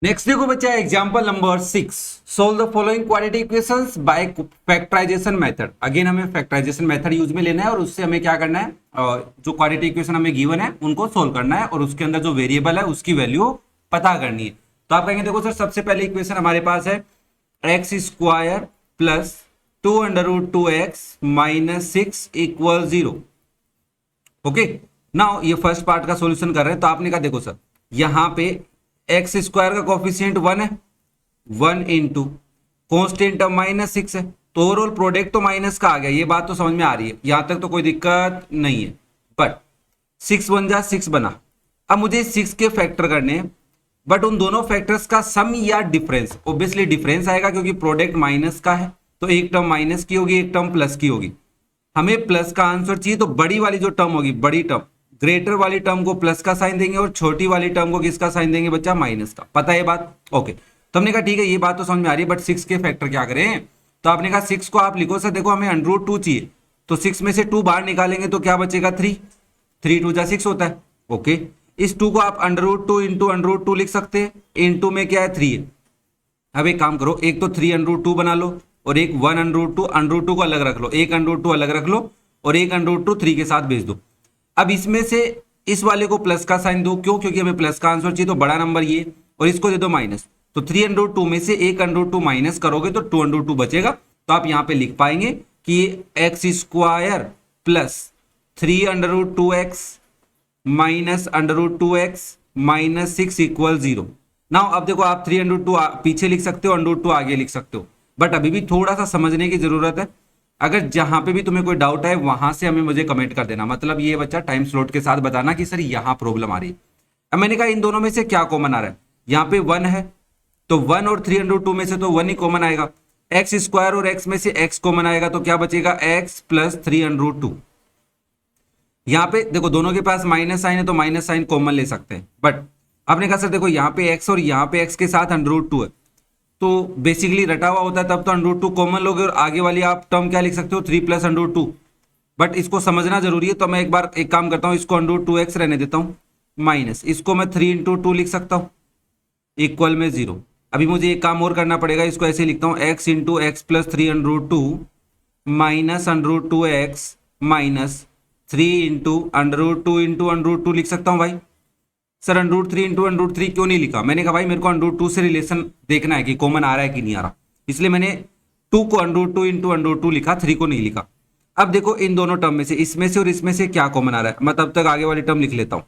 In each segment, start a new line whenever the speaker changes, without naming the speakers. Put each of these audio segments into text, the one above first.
Next देखो बच्चा example number 6। Solve the following quadratic equations by factorisation method. Again हमें factorisation method use में लेना है और उससे हमें क्या करना है, जो क्वाड्रेटिक इक्वेशन हमें गिवन है उनको सोल्व करना है और उसके अंदर जो वेरिएबल है उसकी वैल्यू पता करनी है। तो आप कहेंगे देखो सर सबसे पहले इक्वेशन हमारे पास है x square plus 2√2x minus 6 equal 0। Okay, now ये फर्स्ट पार्ट का सॉल्यूशन कर रहे हैं। तो आपने कहा देखो सर यहां पे एक्स स्क्वायर का कोफिशिएंट 1 है, 1 इंटू कॉन्स्टेंट टर्म -6 है, तो ओवरऑल प्रोडक्ट तो माइनस का आ गया। ये बात तो समझ में आ रही है, यहां तक तो कोई दिक्कत नहीं है। बट 6 बन जा 6 बना। अब मुझे 6 के फैक्टर करने हैं, बट उन दोनों फैक्टर्स का सम या डिफरेंस। ऑब्वियसली डिफरेंस आएगा क्योंकि प्रोडक्ट माइनस का है, तो एक टर्म माइनस की होगी, एक टर्म प्लस की होगी। हमें प्लस का आंसर चाहिए, तो बड़ी वाली जो टर्म होगी, बड़ी टर्म ग्रेटर वाली टर्म को प्लस का साइन देंगे और छोटी वाली टर्म को किसका साइन देंगे बच्चा, माइनस का। पता है ये बात? ओके, तो हमने कहा ठीक है ये बात तो समझ में आ रही है, बट 6 के फैक्टर क्या करें। तो आपने कहा 6 को आप लिखो सर, देखो हमें √2 चाहिए, तो 6 में से 2 बाहर निकालेंगे तो क्या बचेगा 3, 3 2 जा 6 होता है। ओके, इस 2 को आप √2 इंटू √2 लिख सकते हैं, इंटू में क्या है 3 है। अब एक काम करो, एक तो 3√2 बना लो और एक 1√2, √2 को अलग रख लो, एक √2 अलग रख लो और एक √2 3 के साथ भेज दो। अब इसमें से इस वाले को प्लस का साइन दो, क्यों? क्योंकि हमें प्लस का आंसर चाहिए, तो बड़ा नंबर ये, और इसको दे दो माइनस। तो 3√2 में से एक √2 माइनस करोगे तो 2√2 बचेगा। तो आप यहां पे लिख पाएंगे कि x square plus 3√2x minus √2x minus 6 equal 0। Now अब देखो आप 3√2 पीछे लिख सकते हो, √2 आगे लिख सकते हो, बट अभी भी थोड़ा सा समझने की जरूरत है। अगर जहां पे भी तुम्हें कोई डाउट है वहां से हमें मुझे कमेंट कर देना, मतलब ये बच्चा टाइम स्लॉट के साथ बताना कि सर यहां प्रॉब्लम आ रही है। अब मैंने कहा इन दोनों में से क्या कॉमन आ रहा है, यहाँ पे 1 है, तो 1 और 3√2 में से तो 1 ही कॉमन आएगा। एक्स स्क्वायर और एक्स में से x कॉमन आएगा, तो क्या बचेगा x प्लस 3√2। यहाँ पे देखो दोनों के पास माइनस साइन है, तो माइनस साइन कॉमन ले सकते हैं। बट आपने कहा सर देखो यहाँ पे x और यहाँ पे x के साथ √2 है, तो बेसिकली रटा हुआ होता है, तब तो √2 कॉमन लोगे और आगे वाली आप टर्म क्या लिख सकते हो 3 प्लस √2। बट इसको समझना जरूरी है, तो मैं एक बार एक काम करता हूँ, इसको √2x रहने देता हूँ, माइनस इसको मैं 3 इंटू 2 लिख सकता हूँ, इक्वल में 0। अभी मुझे एक काम और करना पड़ेगा, इसको ऐसे लिखता हूँ x into x plus 3√2 minus √2x minus 3 into √2 लिख सकता हूँ भाई। सर √3 इंटू √3 क्यों नहीं लिखा? मैंने कहा भाई मेरे को √2 से रिलेशन देखना है कि कॉमन आ रहा है कि नहीं आ रहा, इसलिए मैंने 2 को √2 इंटू √2 लिखा, 3 को नहीं लिखा। अब देखो इन दोनों टर्म में से, इसमें से और इसमें से क्या कॉमन आ रहा है, मैं तब तक आगे वाली टर्म लिख लेता हूं।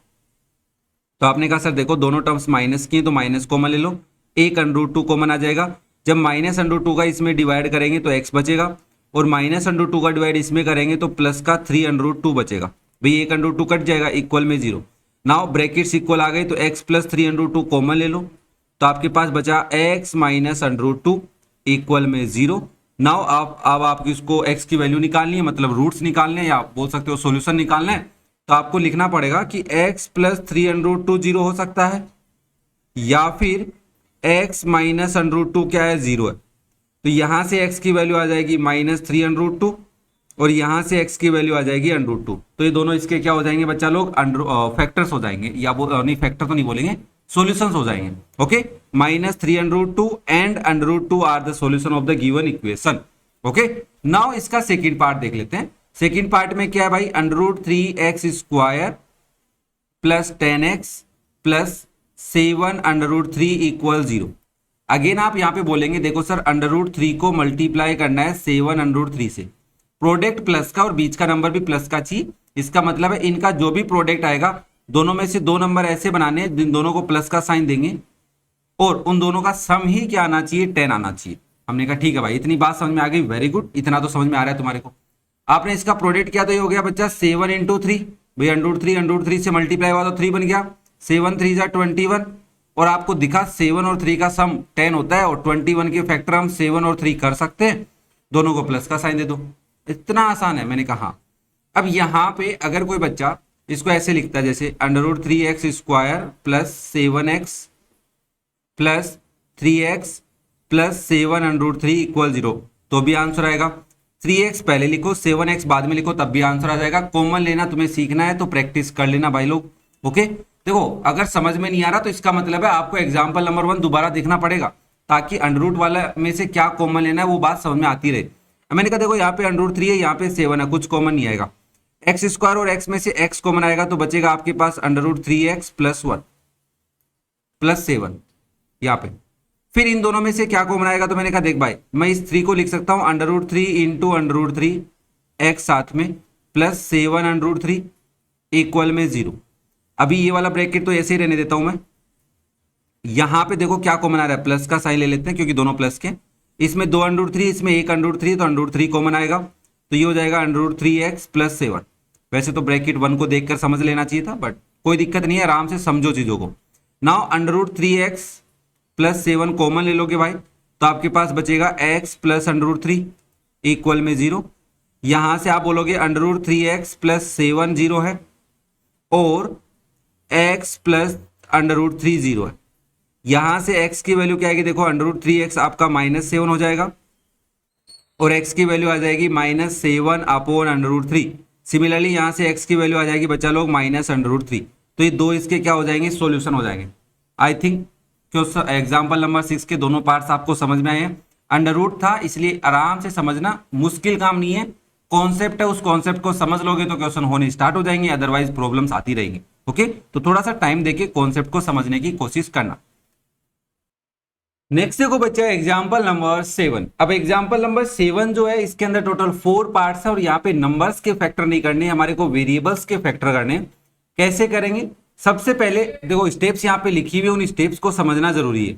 तो आपने कहा सर देखो दोनों टर्म्स माइनस की हैं, तो माइनस कॉमन ले लो, एक √2 कॉमन आ जाएगा। जब माइनस √2 का इसमें डिवाइड करेंगे तो x बचेगा, और माइनस √2 का डिवाइड इसमें करेंगे तो प्लस का 3√2 बचेगा। भाई एक √2 कट जाएगा, इक्वल में 0। नाउ ब्रैकेट्स इक्वल आ गए, तो x प्लस 3√2 कॉमन ले लो, तो आपके पास बचा x माइनस √2 इक्वल में 0। नाउ अब आपको इसको x की वैल्यू निकालनी है, मतलब रूट्स निकालने हैं, या बोल सकते हो सॉल्यूशन निकालना है। तो आपको लिखना पड़ेगा कि x प्लस 3√2 0 हो सकता है, या फिर x माइनस √2 क्या है 0 है। तो यहां से x की वैल्यू आ जाएगी -3√2 और यहां से x की वैल्यू आ जाएगी √2। तो ये दोनों इसके क्या हो जाएंगे बच्चा लोग, फैक्टर्स हो जाएंगे, या वो नहीं फैक्टर तो नहीं बोलेंगे, सॉल्यूशंस हो जाएंगे। Okay, -3√2 and √2 are the solution of the given equation. Okay, now इसका सेकंड पार्ट देख लेते हैं। सेकंड पार्ट में क्या है भाई, √3x square plus 10x plus 7 √3 equal 0। Again आप यहां पे बोलेंगे देखो सर √3 को मल्टीप्लाई करना है 7 √3 से, प्रोडक्ट प्लस का और बीच का नंबर भी प्लस का चाहिए। इसका मतलब है इनका जो भी प्रोडक्ट आएगा, दोनों में से दो नंबर ऐसे बनाने हैं जिन दोनों को प्लस का साइन देंगे, और उन दोनों का सम ही क्या आना चाहिए, 10 आना चाहिए। हमने कहा ठीक है भाई, इतनी बात समझ में आ गई, वेरी गुड, इतना तो समझ में आ रहा है तुम्हारे को। आपने इसका प्रोडक्ट किया तो ये हो गया बच्चा 7 इंटू 3, भाई √3 से मल्टीप्लाई हुआ तो 3 बन गया, 7 3 जा 21, और आपको दिखा 7 और 3 का सम 10 होता है, और 21 के फैक्टर हम 7 और 3 कर सकते हैं, दोनों को प्लस का साइन दे दो। इतना आसान है। मैंने कहा अब यहां पे अगर कोई बच्चा इसको ऐसे लिखता है जैसे √3x square plus 7x plus 3x plus 7 √3 equal 0, तो भी आंसर आएगा। 3x पहले लिखो, 7x बाद में लिखो, तब भी आंसर आ जाएगा। कॉमन लेना तुम्हें सीखना है तो प्रैक्टिस कर लेना भाई लोग। ओके, देखो अगर समझ में नहीं आ रहा तो इसका मतलब है आपको एग्जाम्पल नंबर 1 दोबारा देखना पड़ेगा, ताकि अंडर रूट वाला में से क्या कॉमन लेना है वो बात समझ में आती रहे। अब मैंने कहा देखो यहाँ पे अंडर रूट 3 है, यहाँ पे 7 है, कुछ कॉमन नहीं आएगा। एक्स स्क्वायर और एक्स में से एक्स कॉमन आएगा तो बचेगा आपके पास under root 3x plus 1 plus 7 यहाँ पे। फिर इन दोनों में से क्या कॉमन आएगा, तो मैंने कहा देख भाई मैं इस 3 को लिख सकता हूं under root 3 into under root 3 x साथ में प्लस 7 अंडर रूट 3 इक्वल में 0। अभी ये वाला ब्रैकेट तो ऐसे ही रहने देता हूं मैं। यहां पे देखो क्या कॉमन आ रहा है, प्लस का साइन ले लेते हैं क्योंकि दोनों प्लस के। इसमें 2 अंडर रूट 3, इसमें 1 अंडर रूट 3, तो अंडर रूट 3 कॉमन आएगा, तो ये हो जाएगा अंडर रूट 3x प्लस 7। वैसे तो ब्रैकेट 1 को देखकर समझ लेना चाहिए था, बट कोई दिक्कत नहीं है, आराम से समझो चीजों को। Now under root 3x plus 7 common ले लोगे भाई, तो आपके पास बचेगा x plus under root 3 equal में 0। यहां से आप बोलोगे अंडर रूट 3x प्लस 7 0 है और x प्लस अंडर रूट 3 0 है। यहां से x की वैल्यू क्या आएगी, देखो अंडर रूट 3x आपका -7 हो जाएगा और x की वैल्यू आ जाएगी -7 अपॉन अंडर रूट 3। सिमिलरली यहां से x की वैल्यू आ जाएगी बच्चा लोग माइनस अंडर रूट 3। तो ये दो इसके क्या हो जाएंगे, सॉल्यूशन हो जाएंगे। आई थिंक एग्जाम्पल नंबर 6 के दोनों पार्ट्स आपको समझ में आए हैं। अंडर रूट था इसलिए आराम से समझना, मुश्किल काम नहीं है, कॉन्सेप्ट है, उस कॉन्सेप्ट को समझ लोगे तो क्वेश्चन होने स्टार्ट हो जाएंगे, अदरवाइज प्रॉब्लम्स आती रहेंगी। ओके, तो थोड़ा सा टाइम देके कॉन्सेप्ट को समझने की कोशिश करना। नेक्स्ट देखो बच्चा एग्जाम्पल नंबर 7। अब एग्जाम्पल नंबर 7 जो है इसके अंदर टोटल 4 पार्ट्स है और यहाँ पे नंबर्स के फैक्टर नहीं करने, हमारे को वेरिएबल्स के फैक्टर करने। कैसे करेंगे, सबसे पहले देखो स्टेप्स यहाँ पे लिखी हुई, उन स्टेप्स को समझना जरूरी है।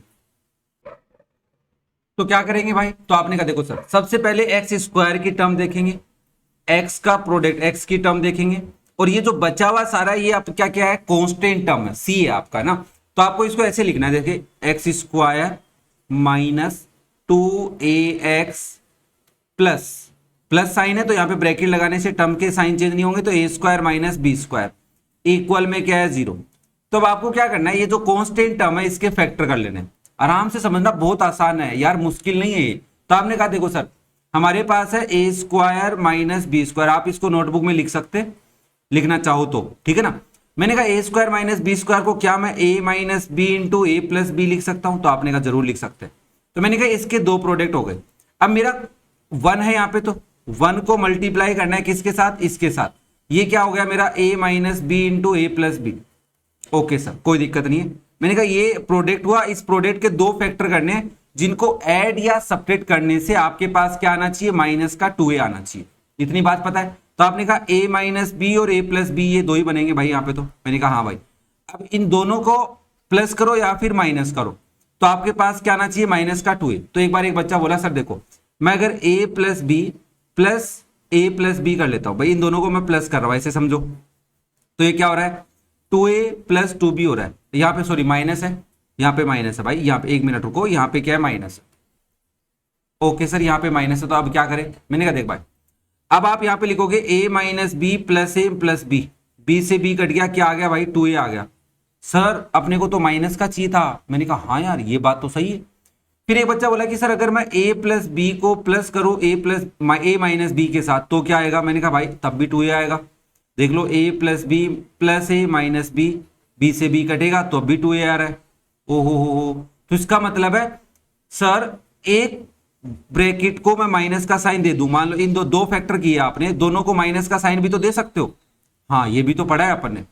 तो क्या करेंगे भाई, तो आपने कहा देखो सर सबसे पहले एक्स स्क्वायर की टर्म देखेंगे, एक्स का प्रोडक्ट एक्स की टर्म देखेंगे, और ये जो बचा हुआ सारा ये आप क्या क्या है, कांस्टेंट टर्म है, सी है आपका ना। तो आपको इसको ऐसे लिखना है, देखिए x square minus 2ax plus plus sign है तो यहाँ पे ब्रैकेट लगाने से टर्म के साइन चेंज नहीं होंगे, तो a square minus b square equal में क्या है 0। तो अब आपको क्या करना है, ये जो कांस्टेंट टर्म है इसके फैक्टर कर लेने। आराम से समझना, बहुत आसान है यार, मुश्किल नहीं है ये। तो आपने कहा देखो सर हमारे पास है a square minus b square, आप इसको नोटबुक में लिख सकते, लिखना चाहो तो ठीक है ना। मैंने कहा ए स्क्वायर माइनस बी स्क्वायर को क्या मैं ए minus b into a plus B लिख सकता हूं, तो आपने कहा जरूर लिख सकते हैं। तो मैंने कहा इसके दो प्रोडक्ट हो गए। अब मेरा 1 है यहाँ पे, तो 1 को मल्टीप्लाई करना है किसके साथ, इसके साथ। ये क्या हो गया मेरा ए minus b into a plus B. Okay sir कोई दिक्कत नहीं है। मैंने कहा ये प्रोडक्ट हुआ, इस प्रोडक्ट के दो फैक्टर करने हैं जिनको ऐड या सब्ट्रैक्ट करने से आपके पास क्या आना चाहिए, माइनस का 2a आना चाहिए। इतनी बात पता है। तो आपने कहा a माइनस बी और a प्लस बी ये दो ही बनेंगे भाई यहाँ पे। तो मैंने कहा हाँ भाई, अब इन दोनों को प्लस करो या फिर माइनस करो, तो आपके पास क्या आना चाहिए, माइनस का 2a। तो एक बार एक बच्चा बोला सर देखो मैं अगर a plus b plus a plus b कर लेता हूं, भाई इन दोनों को मैं प्लस कर रहा हूं, ऐसे समझो। तो ये क्या हो रहा है, 2a प्लस 2b हो रहा है। यहाँ पे सॉरी माइनस है, यहाँ पे माइनस है भाई, यहाँ पे एक मिनट रुको, यहाँ पे क्या है, माइनस है। ओके सर यहाँ पे माइनस है, तो अब क्या करें, मैंने कहा देख भाई अब आप यहाँ पे लिखोगे a minus b plus a plus b, b से बी कट गया, क्या आ गया भाई 2a आ गया। सर अपने को तो माइनस का चाहिए था। मैंने कहा हाँ यार ये बात तो सही है। फिर एक बच्चा बोला कि सर अगर मैं a प्लस बी को प्लस करूँ a माइनस बी के साथ तो क्या आएगा। मैंने कहा भाई तब भी 2a आएगा। देख लो a plus b plus a minus b, b से बी कटेगा तो अब भी 2a आ रहा है। ओहो हो, तो इसका मतलब है सर एक ब्रैकेट को मैं माइनस का साइन दे दूं, मान लो इन दो फैक्टर किए आपने, दोनों को माइनस का साइन भी तो दे सकते हो। हाँ ये भी तो पढ़ा है अपन ने,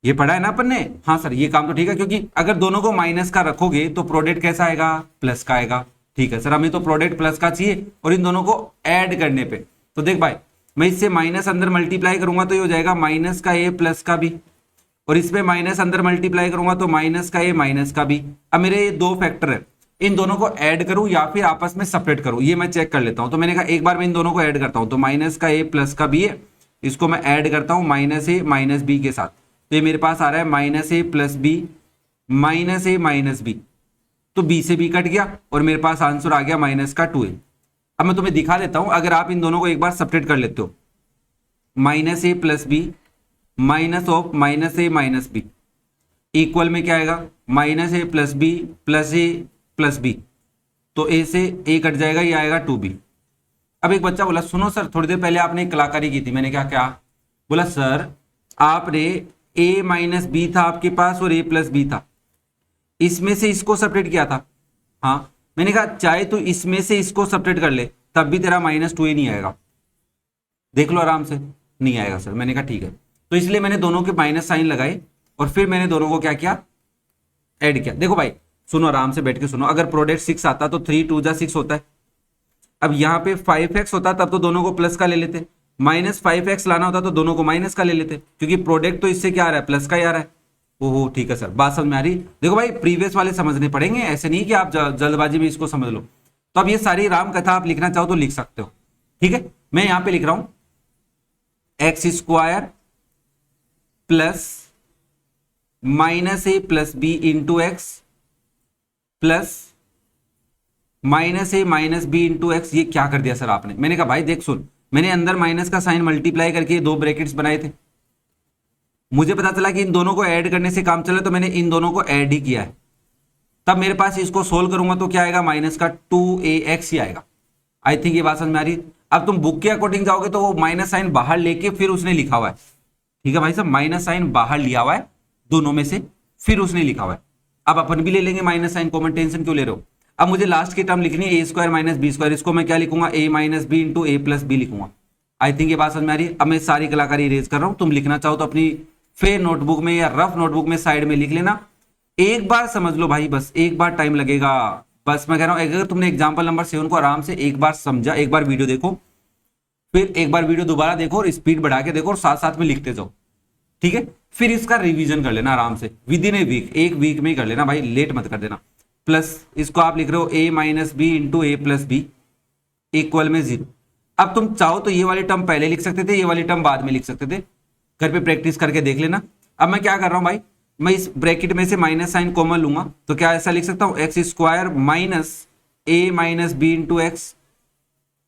ये पढ़ा है ना अपन ने। हाँ सर ये काम तो ठीक है, क्योंकि अगर दोनों को माइनस का रखोगे तो प्रोडक्ट कैसा आएगा, प्लस का आएगा। ठीक है सर हमें तो प्रोडक्ट प्लस का चाहिए और इन दोनों को ऐड करने पे। तो देख भाई मैं इससे माइनस अंदर मल्टीप्लाई करूंगा तो ये हो जाएगा माइनस का ए प्लस का बी, और इसमें माइनस अंदर मल्टीप्लाई करूंगा तो माइनस का ए माइनस का बी। अब मेरे ये दो फैक्टर है, इन दोनों को ऐड करूं या फिर आपस में सेपरेट करूं, ये मैं चेक कर लेता हूं। तो मैंने कहा एक बार मैं इन दोनों को ऐड करता हूं, तो माइनस का ए प्लस का बी है, इसको मैं ऐड करता हूं माइनस ए माइनस बी के साथ, तो ये मेरे पास आ रहा है minus a plus b minus a minus B, तो बी से बी कट गया और मेरे पास आंसर आ गया माइनस का 2a। अब मैं तुम्हें दिखा देता हूं, अगर आप इन दोनों को एक बार सेपरेट कर लेते हो, minus a plus b minus of minus a minus b equal में क्या आएगा, minus a plus b plus a plus b, तो ए से ए कट जाएगा, ये आएगा 2b। अब एक बच्चा बोला सुनो सर थोड़ी देर पहले आपने एक कलाकारी की थी। मैंने क्या क्या बोला, सर आपने ए माइनस बी था आपके पास और ए प्लस बी था, इसमें से इसको सेपरेट किया था। हाँ, मैंने कहा चाहे तो इसमें से इसको सेपरेट कर ले तब भी तेरा -2a नहीं आएगा। देख लो आराम से, नहीं आएगा सर। मैंने कहा ठीक है, तो इसलिए मैंने दोनों के माइनस साइन लगाए और फिर मैंने दोनों को क्या किया, ऐड किया। देखो भाई सुनो, आराम से बैठ के सुनो, अगर प्रोडक्ट 6 आता तो 3 2 जा 6 होता है। अब यहाँ पे 5x होता तब तो दोनों को प्लस का ले लेते, -5x लाना होता तो दोनों को माइनस का ले लेते, क्योंकि प्रोडक्ट तो इससे क्या आ रहा है, प्लस का ही आ रहा है। ओहो ठीक है सर, बात समझ में आ रही। देखो भाई प्रीवियस वाले समझने पड़ेंगे, ऐसे नहीं कि आप जल्दबाजी में इसको समझ लो। तो अब ये सारी राम कथा आप लिखना चाहो तो लिख सकते हो, ठीक है। मैं यहां पे लिख रहा हूं x² plus -a plus b into x plus -a minus b into x. ये क्या कर दिया सर आपने? मैंने कहा भाई देख सुन, मैंने अंदर माइनस का साइन मल्टीप्लाई करके दो ब्रैकेट्स बनाए थे, मुझे पता चला कि इन दोनों को ऐड करने से काम चले तो मैंने इन दोनों को ऐड ही किया है। तब मेरे पास इसको सोल्व करूंगा तो क्या आएगा, माइनस का 2ax ही आएगा। आई थिंक ये बात समझ में आ रही है। अब तुम बुक के अकॉर्डिंग जाओगे तो वो माइनस साइन बाहर लेके फिर उसने लिखा हुआ है, ठीक है भाई साहब, माइनस साइन बाहर लिया हुआ है दोनों में से, फिर उसने लिखा हुआ है। अब अपन भी ले लेंगे माइनस साइन कॉमन, टेंशन क्यों ले रहे हो। अब मुझे लास्ट की टर्म लिखनी है a² माइनस b², इसको मैं क्या लिखूंगा, a minus b into a plus b लिखूंगा। आई थिंक ये बात समझ में आ रही है। अब मैं सारी कलाकारी इरेज कर रहा हूं, तुम लिखना चाहो तो अपनी फेयर नोटबुक में या रफ नोटबुक में साइड में लिख लेना। एक बार समझ लो भाई, बस एक बार टाइम लगेगा, बस मैं कह रहा हूं अगर तुमने एग्जांपल नंबर 7 को आराम से एक बार समझा, एक बार वीडियो देखो, फिर एक बार वीडियो दोबारा देखो और स्पीड बढ़ा के देखो और साथ साथ में लिखते जाओ, ठीक है। फिर इसका रिवीजन कर लेना आराम से, विद इन ए वीक, एक वीक में ही कर लेना भाई, लेट मत कर देना। प्लस इसको आप लिख रहे हो a minus b into a plus b equal में 0। अब तुम चाहो तो ये वाली टर्म पहले लिख सकते थे, ये वाली टर्म बाद में लिख सकते थे, घर पे प्रैक्टिस करके देख लेना। अब मैं क्या कर रहा हूं भाई, मैं इस ब्रैकेट में से माइनस साइन कॉमन लूंगा तो क्या ऐसा लिख सकता हूं, x² minus a minus b into x.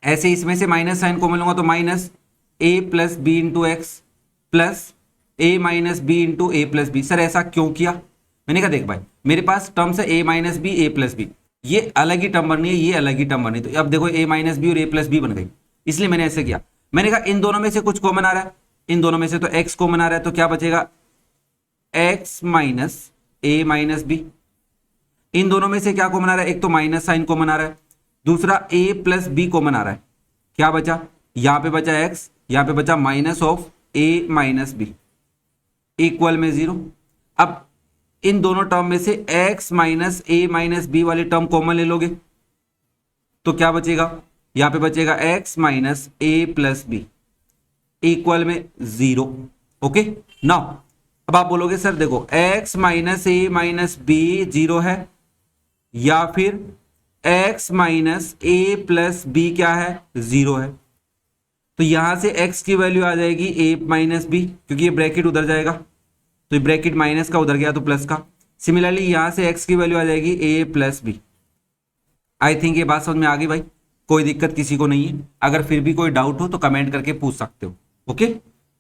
ऐसे इसमें से माइनस साइन कॉमन लूंगा तो minus a plus b into x plus a minus b into a plus b. Sir ऐसा क्यों किया? मैंने कहा देख भाई मेरे पास टर्म्स है a minus b a plus b, ये अलग ही टर्म बननी है, ये अलग ही टर्म बननी है। तो अब देखो a माइनस बी और a प्लस बी बन गई, इसलिए मैंने ऐसे किया। मैंने कहा इन दोनों में से कुछ कॉमन आ रहा है, इन दोनों में से तो x कॉमन आ रहा है, तो क्या बचेगा, x minus a minus b. इन दोनों में से क्या कॉमन आ रहा है, एक तो माइनस साइन कॉमन आ रहा है, दूसरा a प्लस बी कॉमन आ रहा है। क्या बचा, यहां पे बचा x, यहां पे बचा minus of a minus b equal में 0। अब इन दोनों टर्म में से x minus a minus b वाली टर्म कॉमन ले लोगे तो क्या बचेगा, यहां पे बचेगा x minus a plus b equal में 0। ओके नाउ अब आप बोलोगे सर देखो x minus a minus b 0 है या फिर x minus a plus b क्या है, 0 है। तो यहां से x की वैल्यू आ जाएगी a माइनस बी, क्योंकि ये ब्रैकेट उधर जाएगा तो ये ब्रैकेट माइनस का उधर गया तो प्लस का। सिमिलरली यहां से x की वैल्यू आ जाएगी a plus b. I think ये बात समझ में आ गई भाई, कोई दिक्कत किसी को नहीं है। अगर फिर भी कोई डाउट हो तो कमेंट करके पूछ सकते हो। ओके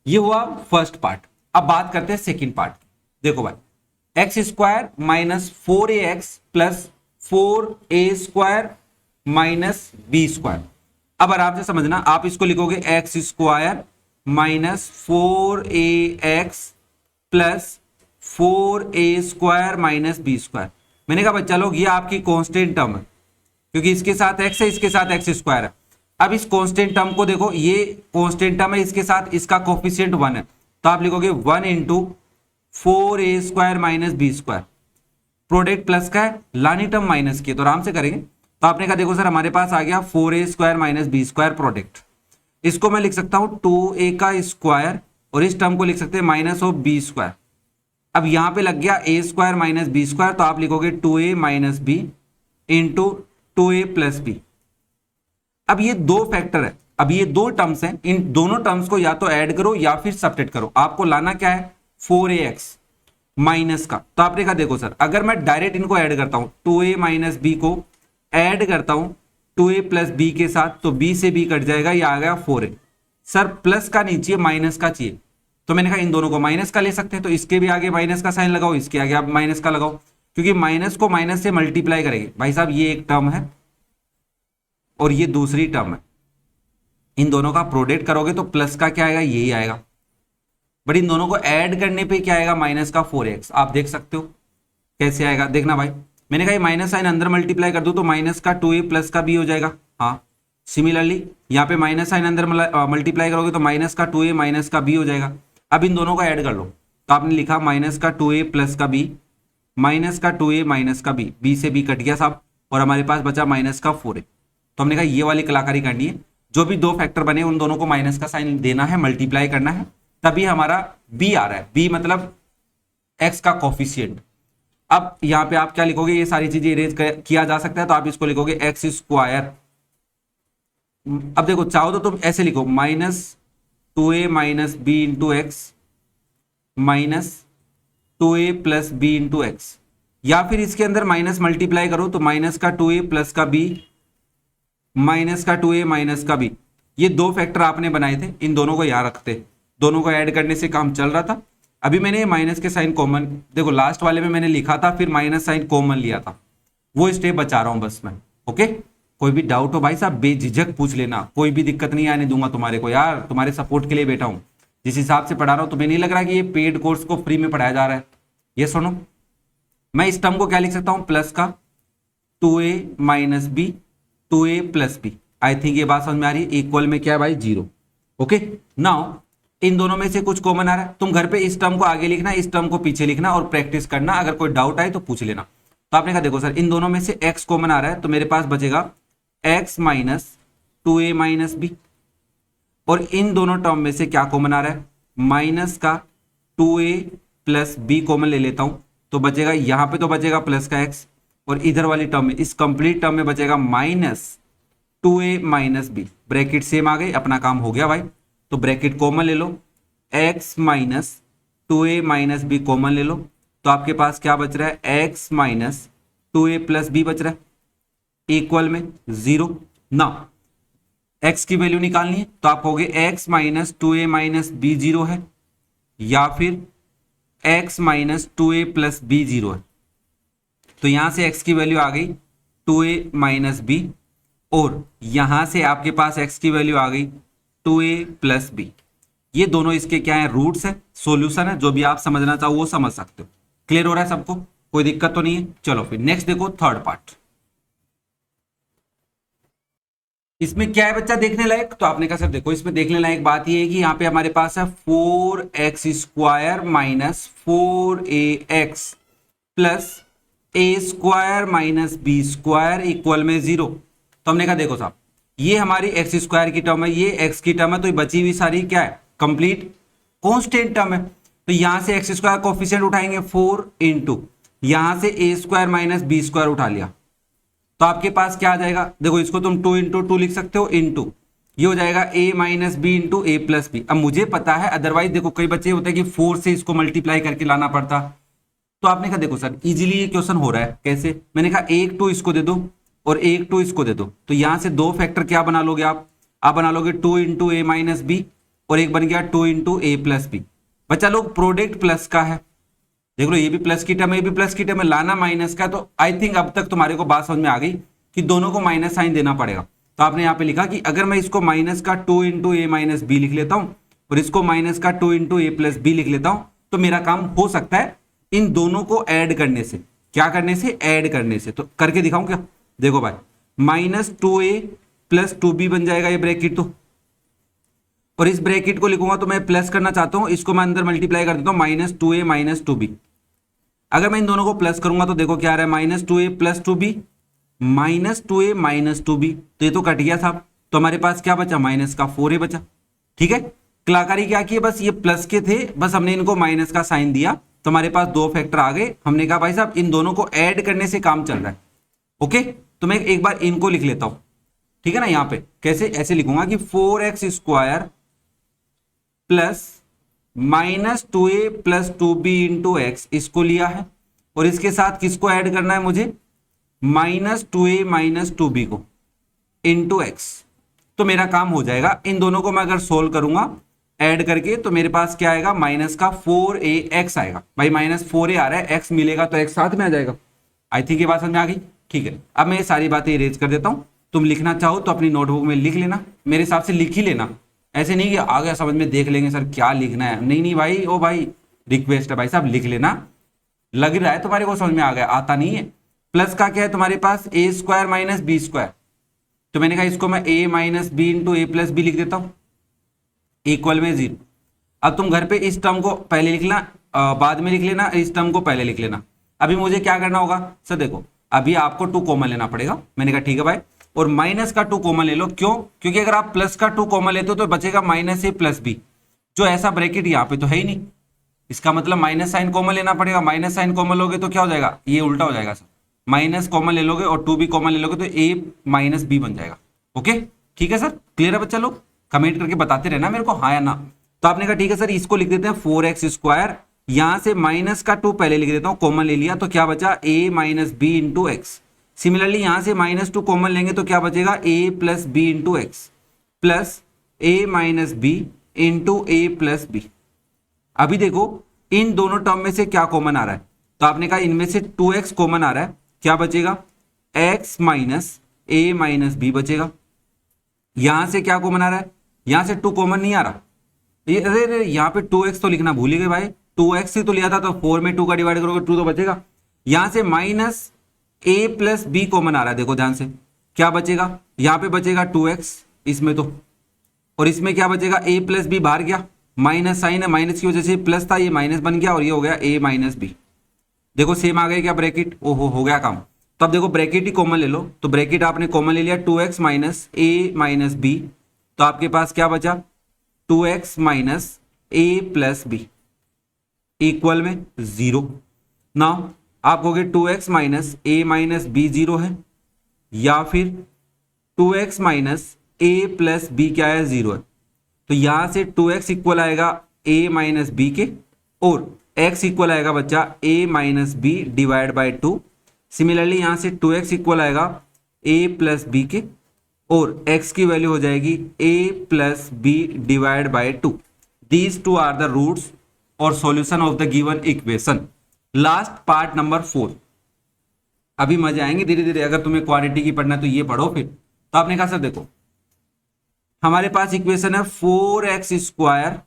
ये हुआ फर्स्ट पार्ट। अब बात करते हैं सेकंड पार्ट। देखो भाई x² minus 4ax plus 4a² minus b²। अब आराम से समझना, आप इसको लिखोगे x² minus 4ax plus 4a² minus b²। मैंने कहा बच्चा लोग ये आपकी कांस्टेंट टर्म है, क्योंकि इसके साथ x है, इसके साथ x² है। अब इस कांस्टेंट टर्म को देखो, ये कांस्टेंट टर्म है, इसके साथ इसका कोफिशिएंट 1 है, तो आप लिखोगे 1 into 4a² minus b²। Product plus का है, लानी टर्म माइनस की, तो आराम से करेंगे। तो आपने कहा देखो सर हमारे पास आ गया 4a² माइनस b² प्रोडक्ट। इसको मैं लिख सकता हूं 2a का स्क्वायर और इस टर्म को लिख सकते हैं माइनस ऑफ b²। अब यहां पे लग गया a² माइनस b², तो आप लिखोगे 2a minus b into 2a plus b। अब ये दो फैक्टर है, अब ये दो टर्म्स हैं, इन दोनों टर्म्स को या तो ऐड करो या फिर सब्ट्रैक्ट करो। आपको लाना क्या है, 4ax माइनस का। तो आपने कहा देखो सर अगर मैं डायरेक्ट इनको ऐड करता हूं, 2a माइनस बी को ऐड करता हूं 2a प्लस बी के साथ, तो b से b कट जाएगा, ये आ गया 4a। सर प्लस का नहीं चाहिए, माइनस का चाहिए, तो मैंने कहा इन दोनों को माइनस का ले सकते हैं, तो इसके भी आगे माइनस का साइन लगाओ, इसके आगे आप माइनस का लगाओ, क्योंकि माइनस को माइनस से मल्टीप्लाई करेंगे। भाई साहब ये एक टर्म है और ये दूसरी टर्म है, इन दोनों का प्रोडक्ट करोगे तो प्लस का क्या आएगा, यही आएगा। बट इन दोनों को ऐड करने पे क्या आएगा, माइनस का 4x। आप देख सकते हो कैसे आएगा, देखना भाई, मैंने कहा ये माइनस साइन अंदर मल्टीप्लाई कर दूं तो माइनस का 2a प्लस का b हो जाएगा। हाँ, सिमिलरली यहाँ पे माइनस साइन अंदर मल्टीप्लाई करोगे तो माइनस का 2a माइनस का b हो जाएगा। अब इन दोनों को ऐड कर लो, तो आपने लिखा माइनस का 2a प्लस का b, माइनस का 2a माइनस का b से b कट गया साहब, और हमारे पास बचा माइनस का 4a। तो हमने कहा ये वाली कलाकारी करनी है, जो भी दो फैक्टर बने उन दोनों को माइनस का साइन देना है, मल्टीप्लाई करना है, तभी हमारा b आ रहा है। b मतलब x का कोफिशिएंट। अब यहाँ पे आप क्या लिखोगे, ये सारी चीजें इरेज किया जा सकता है, तो आप इसको लिखोगे एक्स स्क्वायर। अब देखो चाहो तो तुम ऐसे लिखो -2a minus b into x minus 2a plus b into x, या फिर इसके अंदर माइनस मल्टीप्लाई करो तो माइनस का 2a प्लस का b माइनस का 2a माइनस का b। ये दो फैक्टर आपने बनाए थे, इन दोनों को यहां रखते, दोनों को ऐड करने से काम चल रहा था। अभी मैंने माइनस के साइन कॉमन, देखो लास्ट वाले में मैंने लिखा था फिर माइनस साइन कॉमन लिया था, वो स्टेप बचा रहा हूं बस मैं। ओके, कोई भी डाउट हो भाई साहब बेझिझक पूछ लेना, कोई भी दिक्कत नहीं आने दूंगा तुम्हारे को यार, तुम्हारे सपोर्ट के लिए बैठा हूं। जिस हिसाब से पढ़ा रहा हूं तुम्हें नहीं लग रहा कि ये पेड कोर्स को फ्री में पढ़ाया जा रहा है। ये सुनो, मैं इस टर्म को क्या लिख सकता हूं, प्लस का 2a minus b 2a plus b. I think ये बात समझ में आ रही है। इक्वल में क्या है भाई, 0। ओके, नाउ इन दोनों में से कुछ कॉमन आ रहा है, तुम घर पे इस टर्म को आगे लिखना, इस टर्म को पीछे लिखना और प्रैक्टिस करना, अगर कोई डाउट आए तो पूछ लेना। तो आपने कहा देखो सर इन दोनों में से x कॉमन आ रहा है, तो मेरे पास बचेगा x minus 2a minus B, और इन दोनों टर्म में से क्या कॉमन आ रहा है, माइनस का 2a प्लस बी कॉमन ले लेता हूं, तो बचेगा यहां पे तो बचेगा प्लस का x, और इधर वाली टर्म में, इस कंप्लीट टर्म में बचेगा minus 2a minus b. Bracket same आ गई, अपना काम हो गया भाई। तो ब्रैकेट कॉमन ले लो, x minus 2a minus b common ले लो, तो आपके पास क्या बच रहा है, x minus 2a plus B बच रहा है, इक्वल में 0 ना। x की वैल्यू निकालनी है तो आप कहोगे x minus 2a minus b 0 है, या फिर x minus 2a plus B 0 है। तो यहां से x की वैल्यू आ गई 2a माइनस बी, और यहां से आपके पास x की वैल्यू आ गई 2a प्लस बी। ये दोनों इसके क्या है, रूट्स है, सॉल्यूशन है, जो भी आप समझना चाहो वो समझ सकते हो। क्लियर हो रहा है सबको, कोई दिक्कत तो नहीं है। चलो फिर नेक्स्ट देखो, थर्ड पार्ट। इसमें क्या है बच्चा देखने लायक, तो आपने कहा सर देखो इसमें देखने लायक बात ये है कि यहाँ पे हमारे पास है 4x square minus 4ax plus a square minus b square equal में 0। तो हमने कहा देखो साहब ये हमारी एक्स स्क्वायर की टर्म है, ये एक्स की टर्म है, तो ये बची हुई सारी क्या है, कंप्लीट कांस्टेंट टर्म है। तो यहां से एक्स स्क्वायर कोफिशिएंट उठाएंगे 4 इंटू, यहां से ए स्क्वायर माइनस बी स्क्वायर उठा लिया, तो आपके पास क्या आ जाएगा, देखो इसको तुम 2 इंटू 2 लिख सकते हो, इंटू ये हो जाएगा a minus b into a plus b. अब मुझे पता है, अदरवाइज देखो कई बच्चे होते हैं कि 4 से इसको मल्टीप्लाई करके लाना पड़ता। तो आपने कहा देखो सर इजीली ये क्वेश्चन हो रहा है, कैसे, मैंने कहा 1 2 इसको दे दो और 1 2 इसको दे दो, तो यहां से दो फैक्टर क्या बना लोगे आप बना लोगे 2 इंटू ए माइनस बी, और एक बन गया 2 इंटू ए प्लस बी। बच्चा लोग प्रोडक्ट प्लस का है, देख लो ये भी प्लस की टर्म है, ये भी प्लस की टर्म है, लाना माइनस का। तो आई थिंक अब तक तुम्हारे को बात समझ में आ गई कि दोनों को माइनस साइन देना पड़ेगा। तो आपने यहाँ पे लिखा कि अगर मैं इसको माइनस का 2 इंटू ए माइनस बी लिख लेता हूं और इसको माइनस का 2 इंटू ए प्लस बी लिख लेता हूं, तो मेरा काम हो सकता है इन दोनों को ऐड करने से। क्या करने से, ऐड करने से। तो करके दिखाऊं क्या, देखो भाई माइनस 2a प्लस 2b बन जाएगा ये ब्रैकेट, तो और इस ब्रैकेट को लिखूंगा तो मैं प्लस करना चाहता हूं, इसको मैं अंदर मल्टीप्लाई कर देता हूं माइनस 2a माइनस 2b। अगर मैं इन दोनों को प्लस करूंगा तो देखो क्या आ रहा है, minus 2a plus 2b minus 2a minus 2b, तो ये तो कट गया साहब। तो हमारे पास क्या बचा, माइनस का 4a बचा। ठीक है, कलाकारी क्या की है, बस ये प्लस के थे, बस हमने इनको माइनस का साइन दिया, तो हमारे पास दो फैक्टर आ गए। हमने कहा भाई साहब इन दोनों को ऐड करने से काम चल रहा है। ओके, तो मैं एक बार इनको लिख लेता हूं, ठीक है ना। यहां पे कैसे, ऐसे लिखूंगा कि 4x square plus minus 2a plus 2b into x, इसको लिया है, और इसके साथ किसको ऐड करना है मुझे, माइनस 2a माइनस 2b को इंटू एक्स। तो मेरा काम हो जाएगा। इन दोनों को मैं अगर सोल्व करूंगा ऐड करके, तो मेरे पास क्या आएगा, माइनस का 4ax आएगा। भाई माइनस 4a आ रहा है, x मिलेगा तो x साथ में आ जाएगा। आई थिंक ये बात समझ में आ गई। ठीक है, अब मैं ये सारी बातें इरेज कर देता हूं। तुम लिखना चाहो तो अपनी नोटबुक में लिख लेना, मेरे हिसाब से लिख ही लेना, ऐसे नहीं कि आ गया समझ में, देख लेंगे सर क्या लिखना है, नहीं नहीं भाई, ओ भाई रिक्वेस्ट है भाई साहब, लिख लेना। लग रहा है तुम्हारे को समझ में आ गया, आता नहीं है। प्लस का क्या है तुम्हारे पास, ए स्क्वायर माइनस बी स्क्वायर, तो मैंने कहा इसको मैं ए minus b into a plus B लिख देता हूं, इक्वल में 0। अब तुम घर पे इस टर्म को पहले लिखना, बाद में लिख लेना, इस टर्म को पहले लिख लेना। अभी मुझे क्या करना होगा सर, देखो अभी आपको 2 कॉमन लेना पड़ेगा, मैंने कहा ठीक है भाई, और माइनस का 2 कॉमन ले लो। क्यों? क्योंकि अगर आप प्लस का 2 कॉमन लेते हो तो बचेगा माइनस ए प्लस बी, जो ऐसा ब्रैकेट यहाँ पे तो है ही नहीं, इसका मतलब माइनस साइन कॉमन लेना पड़ेगा। माइनस साइन कॉमन लोगे तो क्या हो जाएगा, ये उल्टा हो जाएगा सर, माइनस कॉमन ले लोगे और 2 भी कॉमन ले लोगे तो ए माइनस बी बन जाएगा। ओके ठीक है सर, क्लियर है बच्चा लोग? कमेंट करके बताते रहना मेरे को हाँ या ना। तो आपने कहा ठीक है सर, इसको लिख देते हैं 4x स्क्वायर, यहां से माइनस का 2 पहले लिख देता हूं, कॉमन ले लिया तो क्या बचा, a minus b into x. Similarly यहां से -2 कॉमन लेंगे तो क्या बचेगा, a plus b into x plus a minus b into a plus b. अभी देखो इन दोनों टर्म में से क्या कॉमन आ रहा है, तो आपने कहा इनमें से 2x कॉमन आ रहा है, क्या बचेगा, x minus a minus B बचेगा। यहां से क्या कॉमन आ रहा है, यहां से 2 कॉमन नहीं आ रहा, ये अरे यहाँ पे 2x तो लिखना भूल ही गए भाई, 2x ही तो लिया था, तो 4 में 2 का डिवाइड करोगे 2 तो बचेगा। यहां से minus a plus B common आ रहा है, देखो ध्यान से क्या बचेगा, यहाँ पे बचेगा 2x इसमें तो, और इसमें क्या बचेगा, a प्लस बी बाहर गया, माइनस साइन है, माइनस की वजह से प्लस था, ये माइनस बन गया और ये हो गया a माइनस बी। देखो सेम आ गया क्या ब्रैकेट, ओहो हो गया काम। तो अब देखो ब्रैकेट ही कॉमन ले लो, तो ब्रैकेट आपने कॉमन ले लिया 2x minus a minus B, तो आपके पास क्या बचा, 2x minus a plus b equal में 0। नाउ आप कहोगे 2x minus a minus b 0 है, या फिर 2x minus a plus b क्या है, 0 है। तो यहां से 2x इक्वल आएगा a माइनस बी के, और x इक्वल आएगा बच्चा a minus b divide by 2। Similarly यहां से 2x इक्वल आएगा a प्लस बी के, और x की वैल्यू हो जाएगी a plus b divide by 2। These two are the roots और solution of the given equation. Last part number 4, अभी मजे आएंगे धीरे धीरे, अगर तुम्हें क्वांटिटी की पढ़ना है तो ये पढ़ो फिर। तो आपने कहा सर देखो हमारे पास इक्वेशन है 4x square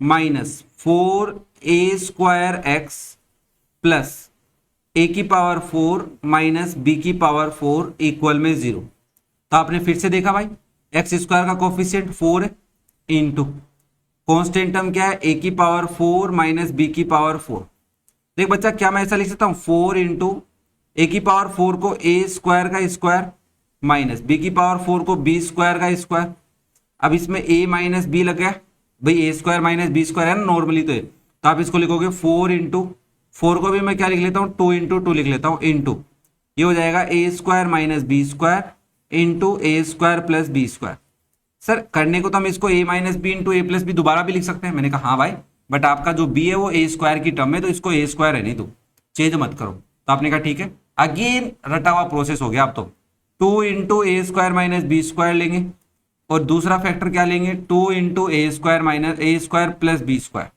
minus 4a square x plus a की पावर 4 माइनस b की पावर 4 इक्वल में 0। तो आपने फिर से देखा भाई, एक्स स्क्वायर का कोफिशिएंट 4 है, इंटू कॉन्स्टेंट टर्म क्या है, a की पावर 4 माइनस b की पावर 4। देख बच्चा क्या मैं ऐसा लिख सकता हूं, 4 इंटू ए की पावर 4 को a स्क्वायर का स्क्वायर माइनस b की पावर 4 को b स्क्वायर का स्क्वायर। अब इसमें a माइनस बी लग गया भाई, ए स्क्वायर माइनस बी स्क्वायर है ना नॉर्मली, तो आप इसको लिखोगे 4 इंटू 4 को भी मैं क्या लिख लेता हूँ, 2 इंटू 2 लिख लेता हूँ, इंटू ये हो जाएगा a square minus b square into a square plus b square. Sir करने को तो हम इसको a minus b into a plus b दोबारा भी लिख सकते हैं, मैंने कहा हाँ भाई, बट आपका जो b है वो ए स्क्वायर की टर्म है, तो इसको ए स्क्वायर रहने दो, चेंज मत करो। तो आपने कहा ठीक है, अगेन रटा हुआ प्रोसेस हो गया। अब तो 2 into a square minus b square लेंगे, और दूसरा फैक्टर क्या लेंगे, 2 into a square minus a square plus b square.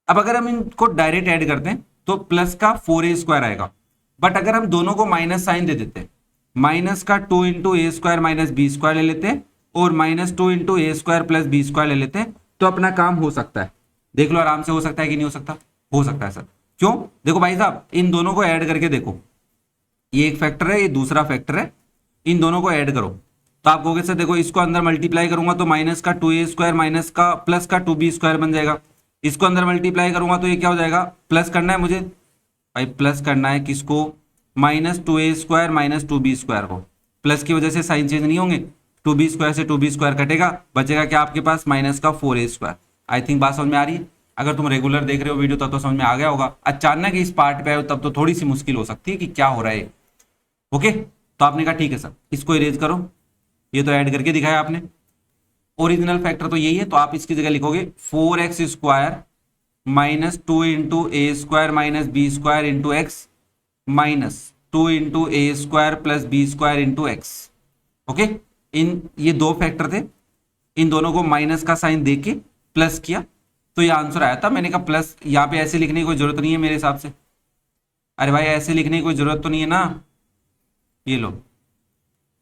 अब अगर हम इनको डायरेक्ट ऐड करते हैं तो प्लस का 4a स्क्वायर आएगा, बट अगर हम दोनों को माइनस साइन दे देते हैं, माइनस का 2 into a square minus b square ले लेते हैं, और minus 2 into a square plus b square ले लेते हैं, तो अपना काम हो सकता है। देख लो आराम से, हो सकता है कि नहीं हो सकता, हो सकता है सर। क्यों? देखो भाई साहब इन दोनों को ऐड करके देखो, ये एक फैक्टर है, ये दूसरा फैक्टर है, इन दोनों को ऐड करो तो आप कहोगे सर देखो इसको अंदर मल्टीप्लाई करूंगा तो माइनस का 2a स्क्वायर माइनस का प्लस का 2b स्क्वायर बन जाएगा। इसको अंदर मल्टीप्लाई करूंगा तो ये क्या हो जाएगा, प्लस करना है मुझे भाई, प्लस करना है किसको, minus 2a square minus 2b square को। प्लस की वजह से साइन चेंज नहीं होंगे, 2b स्क्वायर से 2b स्क्वायर कटेगा, बचेगा क्या आपके पास, माइनस का 4a स्क्वायर। आई थिंक बात समझ में आ रही है। अगर तुम रेगुलर देख रहे हो वीडियो तब तो समझ में आ गया होगा, अचानक इस पार्ट पे आए तब तो थोड़ी सी मुश्किल हो सकती है कि क्या हो रहा है। ओके तो आपने कहा ठीक है सर, इसको इरेज करो, ये तो ऐड करके दिखाया आपने, ओरिजिनल फैक्टर तो यही है, तो आप इसकी जगह लिखोगे 4x square minus 2 into a square minus b square into x minus 2 into a square plus b square into x. Okay इन ये दो फैक्टर थे, इन दोनों को माइनस का साइन दे के प्लस किया तो ये आंसर आया था। मैंने कहा प्लस, यहाँ पे ऐसे लिखने की कोई जरूरत नहीं है मेरे हिसाब से, अरे भाई ऐसे लिखने की कोई जरूरत तो नहीं है ना, ये लो,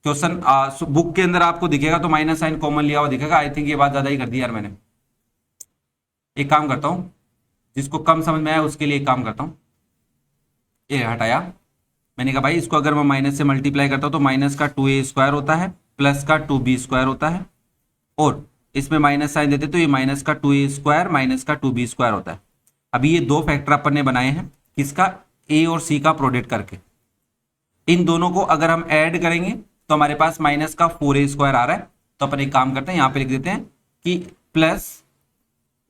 क्वेश्चन बुक के अंदर आपको दिखेगा तो माइनस साइन कॉमन लिया हुआ दिखेगा। आई थिंक ये बात ज्यादा ही कर दी यार मैंने। एक काम करता हूं, जिसको कम समझ में आया उसके लिए एक काम करता हूं, ये हटाया। मैंने कहा भाई इसको अगर मैं माइनस से मल्टीप्लाई करता हूं तो माइनस का 2a² होता है प्लस का 2b² होता है, और इसमें माइनस साइन देते तो ये माइनस का 2a² माइनस का 2b² होता है। अभी ये दो फैक्टर अपन ने बनाए हैं किसका, ए और सी का प्रोडक्ट करके। इन दोनों को अगर हम ऐड करेंगे तो हमारे पास माइनस का 4a² आ रहा है। तो अपन एक काम करते हैं, यहां पे लिख देते हैं कि plus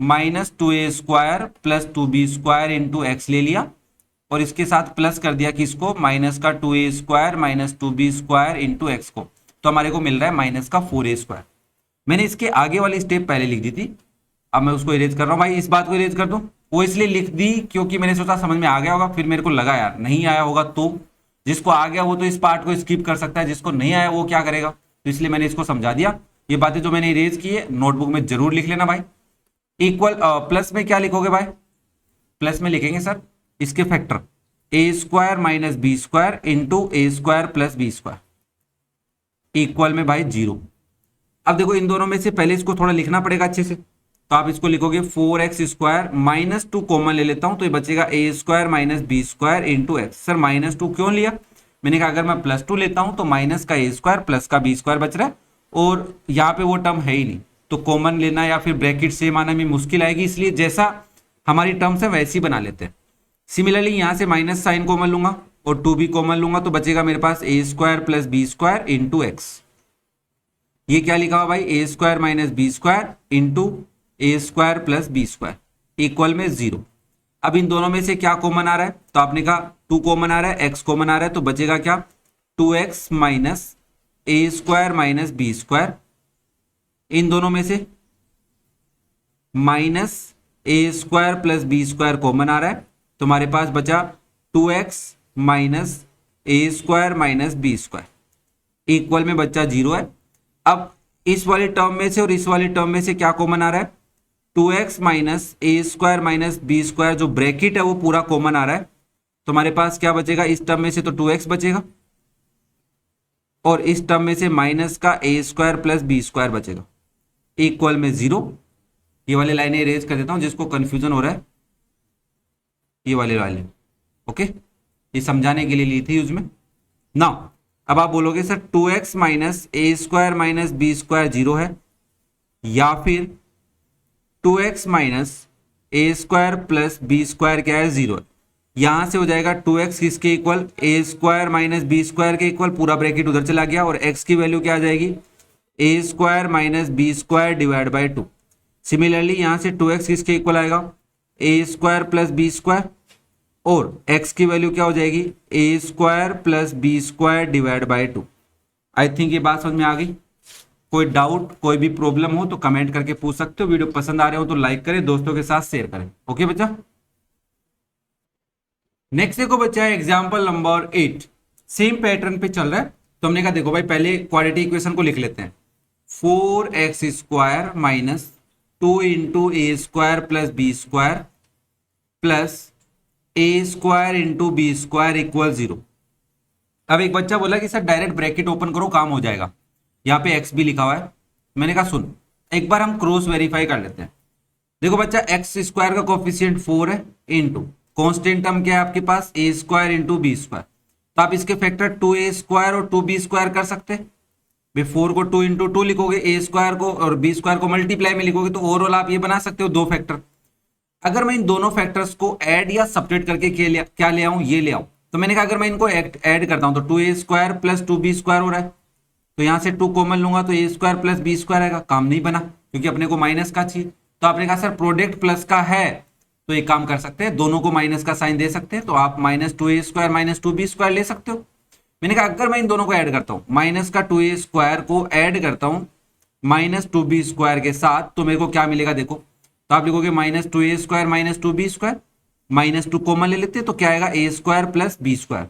minus 2a² plus 2b² into x ले लिया, और इसके साथ प्लस कर दिया किसको, माइनस का 2a² minus 2b² into x को। तो हमारे को मिल रहा है माइनस का 4a²। मैंने इसके आगे वाली स्टेप पहले लिख दी थी, अब मैं उसको इरेज कर रहा हूं। भाई इस बात को इरेज कर दूं, वो इसलिए लिख दी क्योंकि मैंने सोचा समझ में आ गया होगा, फिर मेरे को लगा यार नहीं आया होगा, तो जिसको आ गया वो तो इस पार्ट को स्किप कर सकता है, जिसको नहीं आया वो क्या करेगा, तो इसलिए मैंने इसको समझा दिया। ये बातें जो मैंने इरेज की है नोटबुक में जरूर लिख लेना भाई। इक्वल प्लस में क्या लिखोगे भाई, प्लस में लिखेंगे सर इसके factor a² minus b² into a² plus b², equal में भाई 0। अब देखो इन दोनों में से पहले इसको थोड़ा लिखना पड़ेगा अच्छे से, तो आप इसको लिखोगे 4x² माइनस 2 कॉमन ले लेता हूं तो ये बचेगा a² minus b² into x. Sir minus 2 क्यों लिया, मैंने कहा अगर मैं प्लस 2 लेता हूं तो माइनस का a² प्लस का b² बच रहा है, और यहाँ पे वो टर्म है ही नहीं, तो कॉमन लेना या फिर ब्रैकेट सेम आना में मुश्किल आएगी, इसलिए जैसा हमारी टर्म्स है वैसी बना लेते हैं। सिमिलरली यहां से माइनस साइन कॉमन लूंगा और 2 भी कॉमन लूंगा तो बचेगा मेरे पास a² plus b² into x. ये क्या लिखा हुआ भाई, a² minus b² into a² plus b² equal में 0। अब इन दोनों में से क्या कॉमन आ रहा है, तो आपने कहा 2 कॉमन आ रहा है, x कॉमन आ रहा है, तो बचेगा क्या 2x minus a² minus b²। इन दोनों में से minus a² plus b² common आ रहा है, तो हमारे पास बचा 2x minus a² minus b² equal में बच्चा 0 है। अब इस वाली टर्म में से और इस वाली टर्म में से क्या कॉमन आ रहा है, 2x minus a² minus b² जो ब्रैकेट है वो पूरा कॉमन आ रहा है, तो हमारे पास क्या बचेगा, इस टर्म में से तो 2x बचेगा और इस टर्म में से माइनस का a² प्लस b² बचेगा इक्वल में 0। ये वाली लाइनें इरेज कर देता हूं जिसको कंफ्यूजन हो रहा है, ये वाले ओके, ये समझाने के लिए ली थी यूज में ना। अब आप बोलोगे sir 2x minus a² minus b² 0 है, या फिर 2x minus a² plus b² क्या है, 0 है। यहां से हो जाएगा 2x किसके इक्वल, a² माइनस b² के इक्वल, पूरा ब्रैकेट उधर चला गया, और x की वैल्यू क्या आ जाएगी, a² minus b² divide by 2। Similarly यहां से 2x किसके इक्वल आएगा, a² प्लस b², और x की वैल्यू क्या हो जाएगी, a² plus b² divide by 2। I think ये बात समझ में आ गई। कोई डाउट कोई भी प्रॉब्लम हो तो कमेंट करके पूछ सकते हो। वीडियो पसंद आ रहे हो तो लाइक करें, दोस्तों के साथ शेयर करें। ओके बच्चा, नेक्स्ट देखो बच्चा है एग्जाम्पल नंबर 8, सेम पैटर्न पे चल रहा है। तो हमने कहा देखो भाई पहले क्वाड्रेटिक इक्वेशन को लिख लेते हैं, 4x² minus 2 into a² plus b² plus a² into b² equal 0। अब एक बच्चा बोला कि सर डायरेक्ट ब्रैकेट ओपन करो काम हो जाएगा, यहाँ पे x भी लिखा हुआ है। मैंने कहा सुन एक बार हम क्रॉस वेरीफाई कर लेते हैं। देखो बच्चा x² का कोफिशिएंट 4 है इंटू कॉन्स्टेंट टर्म क्या है आपके पास, a² इंटू b²। तो आप इसके फैक्टर 2a² और 2b² कर सकते हैं। 4 को 2 इंटू 2 लिखोगे, a² को और b² को मल्टीप्लाई में लिखोगे, तो ओवरऑल आप ये बना सकते हो 2 फैक्टर। अगर मैं इन दोनों फैक्टर्स को ऐड या सब्ट्रैक्ट करके क्या ले आऊं, ये ले आऊं, तो मैंने कहा अगर मैं इनको ऐड करता हूं तो 2a² प्लस 2b² हो रहा है, तो यहां से 2 कॉमन लूंगा तो a² प्लस b² आएगा, काम नहीं बना क्योंकि अपने को माइनस का चाहिए। तो आपने कहा सर प्रोडक्ट प्लस का है, तो एक काम कर सकते हैं दोनों को माइनस का साइन दे सकते हैं, तो आप माइनस 2a² माइनस 2b² ले सकते हो। मैंने कहा अगर मैं इन दोनों को ऐड करता हूं, माइनस का 2a² को ऐड करता हूं माइनस 2b² के साथ, तो मेरे को क्या मिलेगा देखो, तो आप लिखोगे minus 2a² minus 2b², minus 2 common ले लेते हैं तो क्या आएगा a² प्लस b²।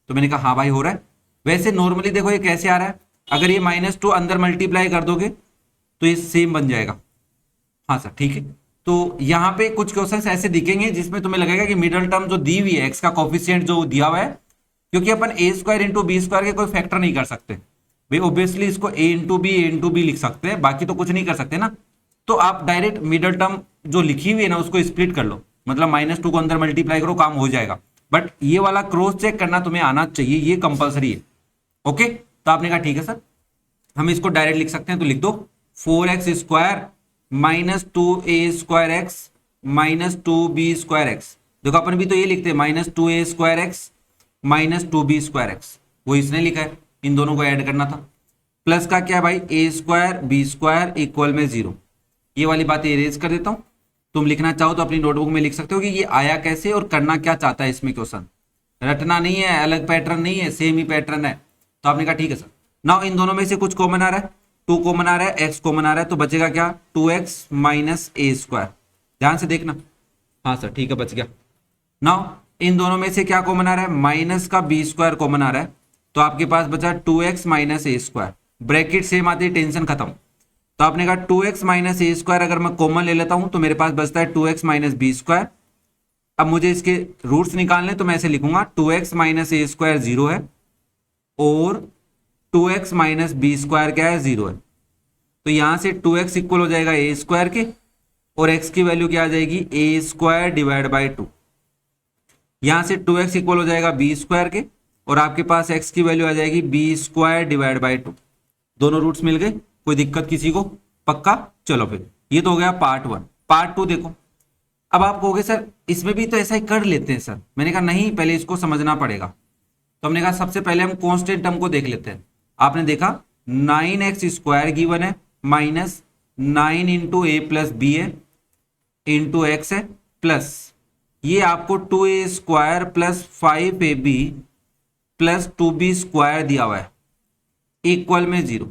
तो मैंने कहा हाँ भाई हो रहा है। वैसे नॉर्मली देखो ये कैसे आ रहा है, अगर ये -2 अंदर मल्टीप्लाई कर दोगे तो ये सेम बन जाएगा। हाँ सर ठीक है। तो यहाँ पे कुछ क्वेश्चंस ऐसे दिखेंगे जिसमें तुम्हें लगेगा कि मिडिल टर्म जो दी हुई है, एक्स का कोफिशिएंट जो दिया हुआ है, क्योंकि अपन a² इंटू b² के कोई फैक्टर नहीं कर सकते, भाई ऑब्वियसली इसको a इंटू बी लिख सकते हैं, बाकी तो कुछ नहीं कर सकते ना। तो आप डायरेक्ट मिडल टर्म जो लिखी हुई है ना उसको स्प्लिट कर लो, मतलब -2 को अंदर मल्टीप्लाई करो, काम हो जाएगा। बट ये वाला क्रॉस चेक करना तुम्हें आना चाहिए, ये कंपलसरी है। ओके, तो आपने कहा ठीक है सर, हम इसको डायरेक्ट लिख सकते हैं, तो लिख दो 4x² -2a² x -2b² x। देखो अपन भी तो ये लिखते हैं -2a² x -2b² x, वो इसने लिखा है, इन दोनों को ऐड करना था। प्लस का क्या है भाई, a² b² इक्वल में 0। ये वाली बात इरेज कर देता हूं। तुम लिखना चाहो तो अपनी नोटबुक में लिख सकते हो कि ये आया कैसे और करना क्या चाहता है इसमें क्वेश्चन। रटना नहीं है, अलग पैटर्न नहीं है, सेम ही पैटर्न है। तो आपने कहा ठीक है सर। नाउ इन दोनों में से कुछ कॉमन आ रहा है, 2 कॉमन आ रहा है, x कॉमन आ रहा है, तो बचेगा क्या, 2x -a²। ध्यान से देखना, हाँ सर ठीक है बच गया। नाउ इन दोनों में से क्या कॉमन आ रहा है, माइनस का b² कॉमन आ रहा है, तो आपके पास बचा 2x -a²। ब्रैकेट सेम आती है, टेंशन खत्म। तो आपने कहा 2x -a² अगर मैं कॉमन ले लेता हूं तो मेरे पास बचता है 2x -b²। अब मुझे इसके रूट्स निकालने, तो मैं ऐसे लिखूंगा 2x -a² 0 है और 2x -b² क्या है, 0 है। तो यहां से 2x इक्वल हो जाएगा a² के, और x की वैल्यू क्या आ जाएगी, a² डिवाइड बाई 2। यहां से 2x इक्वल हो जाएगा b² के, और आपके पास x की वैल्यू आ जाएगी b² डिवाइड बाई 2। दोनों रूट्स मिल गए, कोई दिक्कत किसी को, पक्का। चलो फिर ये तो हो गया पार्ट 1। पार्ट 2 देखो। अब आप कहोगे सर इसमें भी तो ऐसा ही कर लेते हैं सर। मैंने कहा नहीं, पहले इसको समझना पड़ेगा। तो हमने कहा सबसे पहले हम कांस्टेंट टर्म को देख लेते हैं। आपने देखा 9x² गिवन है, minus 9 into a plus b है इंटू एक्स है, प्लस ये आपको 2a² plus 5ab plus 2b² दिया हुआ है इक्वल में 0।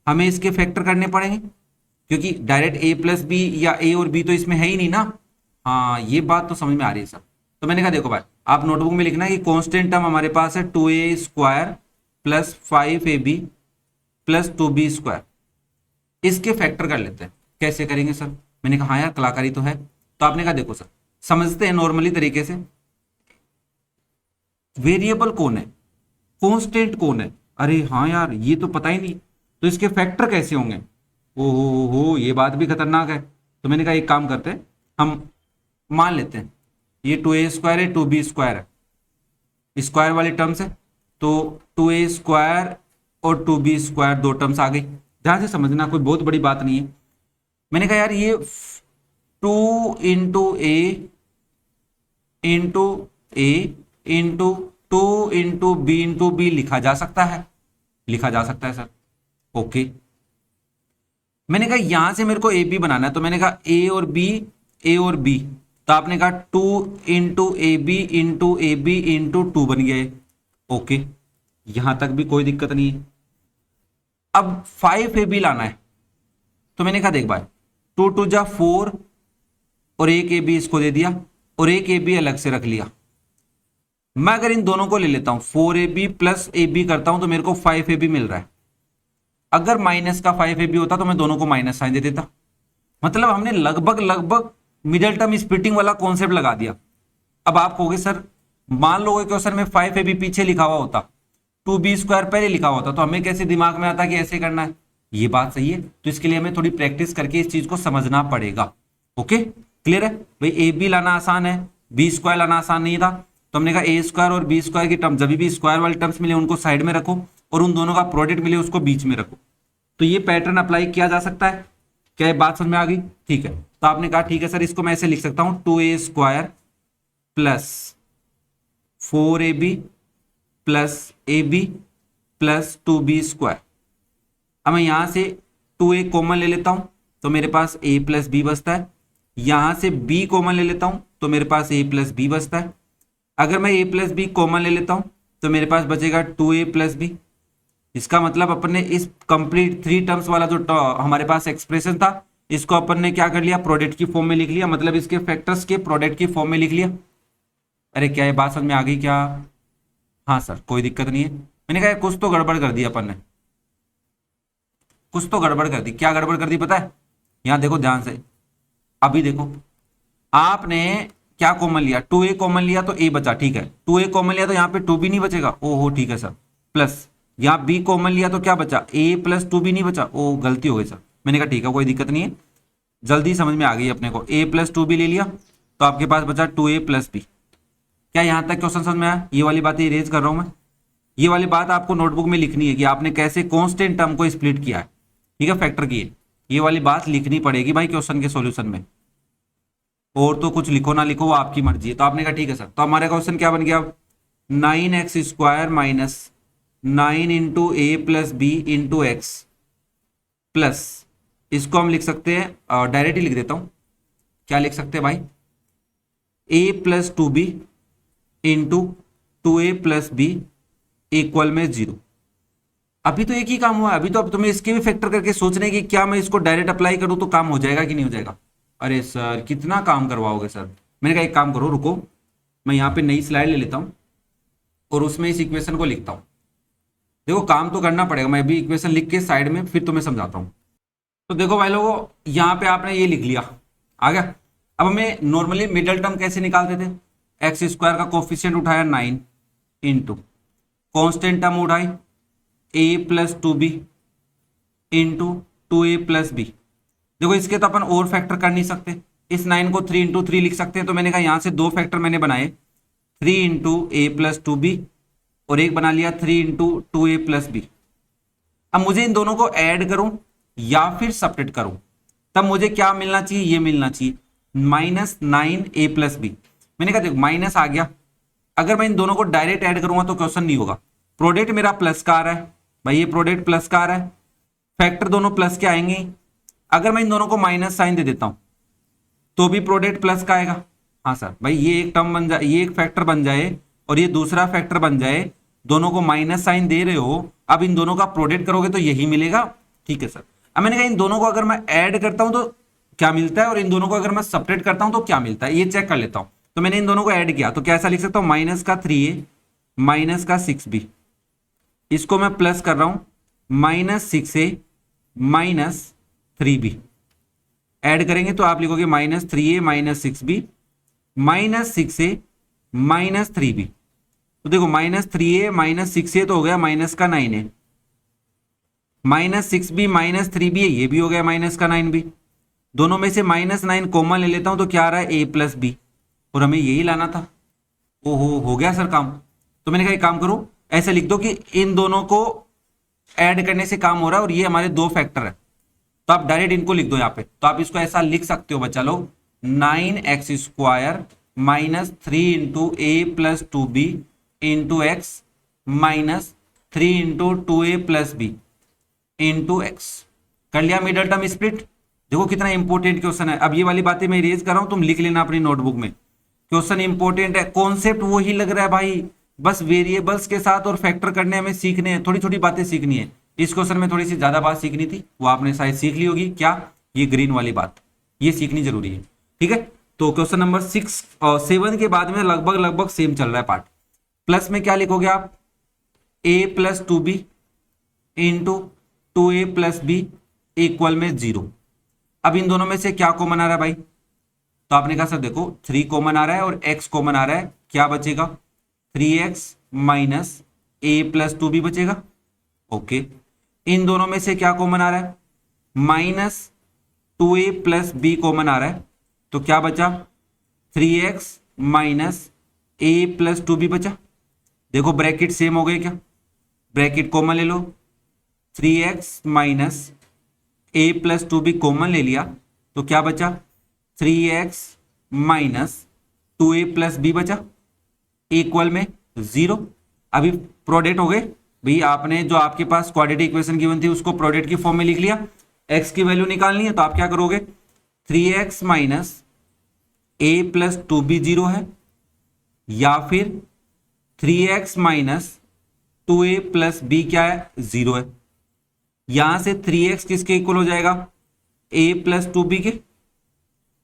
हमें इसके फैक्टर करने पड़ेंगे, क्योंकि डायरेक्ट a प्लस बी या a और b तो इसमें है ही नहीं ना। हाँ ये बात तो समझ में आ रही है सर। तो मैंने कहा देखो भाई, आप नोटबुक में लिखना है कि कांस्टेंट टर्म हमारे पास है 2a² plus 5ab plus 2b²। इसके फैक्टर कर लेते हैं। कैसे करेंगे सर? मैंने कहा हाँ यार कलाकारी तो है। तो आपने कहा देखो सर, समझते हैं नॉर्मली तरीके से। वेरिएबल कौन है, कांस्टेंट कौन है? अरे हाँ यार ये तो पता ही नहीं, तो इसके फैक्टर कैसे होंगे? ओ ये बात भी खतरनाक है। तो मैंने कहा एक काम करते हैं, हम मान लेते हैं ये 2a² है 2b² है, स्क्वायर वाली टर्म्स है, तो 2a² और 2b² दो टर्म्स आ गई। ध्यान से समझना, कोई बहुत बड़ी बात नहीं है। मैंने कहा यार ये 2 इंटू ए इंटू ए इंटू 2 इंटू बी लिखा जा सकता है, लिखा जा सकता है सर। ओके, मैंने कहा यहां से मेरे को ए बी बनाना है, तो मैंने कहा ए और बी, तो आपने कहा 2 इंटू ए बी इंटू 2 बन गया है। ओके, यहां तक भी कोई दिक्कत नहीं है। अब 5ab लाना है, तो मैंने कहा देख भाई 2 2 जा 4 और एक ab इसको दे दिया और एक ab अलग से रख लिया। मैं अगर इन दोनों को ले लेता हूं 4ab प्लस ab करता हूं तो मेरे को 5ab मिल रहा है। अगर माइनस का 5ab होता तो मैं दोनों को माइनस साइन दे देता। मतलब हमने लगभग मिडिल टर्म स्प्लिटिंग वाला कॉन्सेप्ट लगा दिया। अब आप कहोगे सर मान लो क्वेश्चन में 5ab पीछे लिखा हुआ होता, 2b² पहले लिखा हुआ होता, तो हमें कैसे दिमाग में आता कि ऐसे करना है? ये बात सही है, तो इसके लिए हमें थोड़ी प्रैक्टिस करके इस चीज को समझना पड़ेगा। ओके क्लियर है भाई? ए बी लाना आसान है, b² लाना आसान नहीं था। तो हमने कहा a² और b² की टर्म, जब भी स्क्वायर वाले टर्म्स मिले उनको साइड में रखो और उन दोनों का प्रोडक्ट मिले उसको बीच में रखो। तो ये पैटर्न अप्लाई किया जा सकता है। क्या ये बात समझ में आ गई? ठीक है, तो आपने कहा ठीक है सर, इसको मैं ऐसे लिख सकता हूं 2a² plus 4ab plus ab plus 2b²। अब मैं यहां से 2a कॉमन ले लेता हूं तो मेरे पास a प्लस बी बचता है। यहां से b कॉमन ले लेता हूं तो मेरे पास a प्लस बी बचता है। अगर मैं a प्लस बी कॉमन ले लेता हूं तो मेरे पास बचेगा 2a प्लस बी। इसका मतलब अपन ने इस कंप्लीट 3 टर्म्स वाला जो हमारे पास एक्सप्रेशन था, इसको अपन ने क्या कर लिया, प्रोडक्ट की फॉर्म में लिख लिया, मतलब इसके फैक्टर्स के प्रोडक्ट की फॉर्म में लिख लिया। अरे क्या ये बात समझ में आ गई क्या? हाँ सर कोई दिक्कत नहीं है। मैंने कहा कुछ तो गड़बड़ कर दी अपन ने, कुछ तो गड़बड़ कर दी। क्या गड़बड़ कर दी पता है? यहां देखो ध्यान से, अभी देखो आपने क्या कॉमन लिया, 2a कॉमन लिया तो a बचा, ठीक है। 2a कॉमन लिया तो यहाँ पे 2b नहीं बचेगा, ओहो ठीक है सर। प्लस यहाँ बी कॉमन लिया तो क्या बचा, ए प्लस टू बी नहीं बचा, ओ गलती हो गई सर। मैंने कहा ठीक है कोई दिक्कत नहीं है, जल्दी समझ में आ गई अपने को। ए प्लस टू बी ले लिया तो आपके पास बचा टू ए प्लस बी। क्या यहाँ तक क्वेश्चन समझ में आया? ये वाली बातें इरेज कर रहा हूँ मैं, ये वाली बात आपको नोटबुक में लिखनी है कि आपने कैसे कांस्टेंट टर्म को स्प्लिट किया है, ठीक है, फैक्टर किए। ये वाली बात लिखनी पड़ेगी भाई क्वेश्चन के सॉल्यूशन में, और तो कुछ लिखो ना लिखो वो आपकी मर्जी है। तो आपने कहा ठीक है सर, तो हमारा क्वेश्चन क्या बन गया, 9x² minus 9 into a plus b into x plus, इसको हम लिख सकते हैं डायरेक्ट ही लिख देता हूं, क्या लिख सकते हैं भाई, a plus two b into two a plus b equal में 0। अभी तो एक ही काम हुआ है, अभी तो अब तुम्हें इसके भी फैक्टर करके सोचने की क्या मैं इसको डायरेक्ट अप्लाई करूं तो काम हो जाएगा कि नहीं हो जाएगा। अरे सर कितना काम करवाओगे सर। मैंने कहा एक काम करो, रुको मैं यहाँ पे नई स्लाइड ले लेता हूँ और उसमें इस इक्वेशन को लिखता हूँ। देखो काम तो करना पड़ेगा, मैं भी इक्वेशन लिख के साइड में फिर तुम्हें समझाता हूँ। तो देखो भाई लोगों, यहाँ पे आपने ये लिख लिया, आ गया। अब हमें नॉर्मली मिडल टर्म कैसे निकालते थे, x² का कोफिशिएंट उठाया 9 इंटू कॉन्स्टेंट टर्म उठाई a plus two b into two a plus b. देखो इसके तो अपन और फैक्टर कर नहीं सकते, इस 9 को 3 इंटू 3 लिख सकते हैं। तो मैंने कहा यहाँ से दो फैक्टर मैंने बनाए, 3 into a plus two B और एक बना लिया 3 into two a plus b. अब मुझे इन दोनों को ऐड करूं या फिर सब्ट्रैक्ट करूं, तब मुझे क्या मिलना चाहिए, ये मिलना चाहिए -9a प्लस बी। मैंने कहा देखो माइनस आ गया, अगर मैं इन दोनों को डायरेक्ट ऐड करूंगा तो क्वेश्चन नहीं होगा। प्रोडक्ट मेरा प्लस का आ रहा है भाई, ये प्रोडक्ट प्लस का आ रहा है, फैक्टर दोनों प्लस के आएंगे। अगर मैं इन दोनों को माइनस साइन दे देता हूं तो भी प्रोडक्ट प्लस का आएगा। हाँ सर भाई, ये एक टर्म बन जाए, ये एक फैक्टर बन जाए और ये दूसरा फैक्टर बन जाए, दोनों को माइनस साइन दे रहे हो, अब इन दोनों का प्रोडक्ट करोगे तो यही मिलेगा। ठीक है सर। अब मैंने कहा इन दोनों को अगर मैं ऐड करता हूं तो क्या मिलता है और इन दोनों को अगर मैं सब्ट्रैक्ट करता हूं तो क्या मिलता है, ये चेक कर लेता हूं। तो मैंने इन दोनों को ऐड किया तो कैसा लिख सकता हूं, माइनस का 3a माइनस का 6b, इसको मैं प्लस कर रहा हूं -6a माइनस 3b। ऐड करेंगे तो आप लिखोगे -3a minus 6b minus 6a minus 3b। तो देखो -3a माइनस 6a तो हो गया माइनस का 9a, -6b माइनस 3b है, ये भी हो गया माइनस का 9b। दोनों में से -9 कॉमन ले लेता हूं तो क्या आ रहा है, a प्लस बी, और हमें यही लाना था। ओहो हो गया सर काम। तो मैंने कहा एक काम करो, ऐसे लिख दो कि इन दोनों को ऐड करने से काम हो रहा है और ये हमारे दो फैक्टर है, तो आप डायरेक्ट इनको लिख दो यहाँ पे। तो आप इसको ऐसा लिख सकते हो बच्चा लोग, 9x² minus 3 into a plus two b into x minus 3 into two a plus b into x. कर लिया मिडल टर्म स्प्लिट। देखो कितना इंपॉर्टेंट क्वेश्चन है। अब ये वाली बातें मैं इरेज कर रहा हूं, तुम लिख लेना अपनी नोटबुक में। क्वेश्चन इंपॉर्टेंट है, कॉन्सेप्ट वही लग रहा है भाई, बस वेरिएबल्स के साथ और फैक्टर करने हमें सीखने हैं, थोड़ी छोटी बातें सीखनी है। इस क्वेश्चन में थोड़ी सी ज्यादा बात सीखनी थी, वो आपने शायद सीख ली होगी। क्या, ये ग्रीन वाली बात, ये सीखनी जरूरी है। ठीक है, तो क्वेश्चन नंबर 6 और 7 के बाद में लगभग सेम चल रहा है पार्ट। प्लस में क्या लिखोगे आप, a plus two b into two a plus b equal में 0। अब इन दोनों में से क्या कॉमन आ रहा है भाई, तो आपने कहा सर देखो 3 कॉमन आ रहा है और x कॉमन आ रहा है, क्या बचेगा 3x minus a plus two b बचेगा। ओके, इन दोनों में से क्या कॉमन आ रहा है, -2a प्लस बी कॉमन आ रहा है, तो क्या बचा 3x minus a plus two b बचा। देखो ब्रैकेट सेम हो गए क्या, ब्रैकेट कॉमन ले लो, 3x minus a plus two b common ले लिया तो क्या बचा 3x minus 2a plus b बचा इक्वल में 0। अभी प्रोडक्ट हो गए भाई, आपने जो आपके पास क्वाड्रेटिक इक्वेशन गिवन थी उसको प्रोडक्ट की फॉर्म में लिख लिया। x की वैल्यू निकालनी है तो आप क्या करोगे, 3x minus a plus two b 0 है, या फिर 3x minus 2a plus b क्या है 0 है। यहां से 3x किसके इक्वल हो जाएगा, a प्लस टू बी के,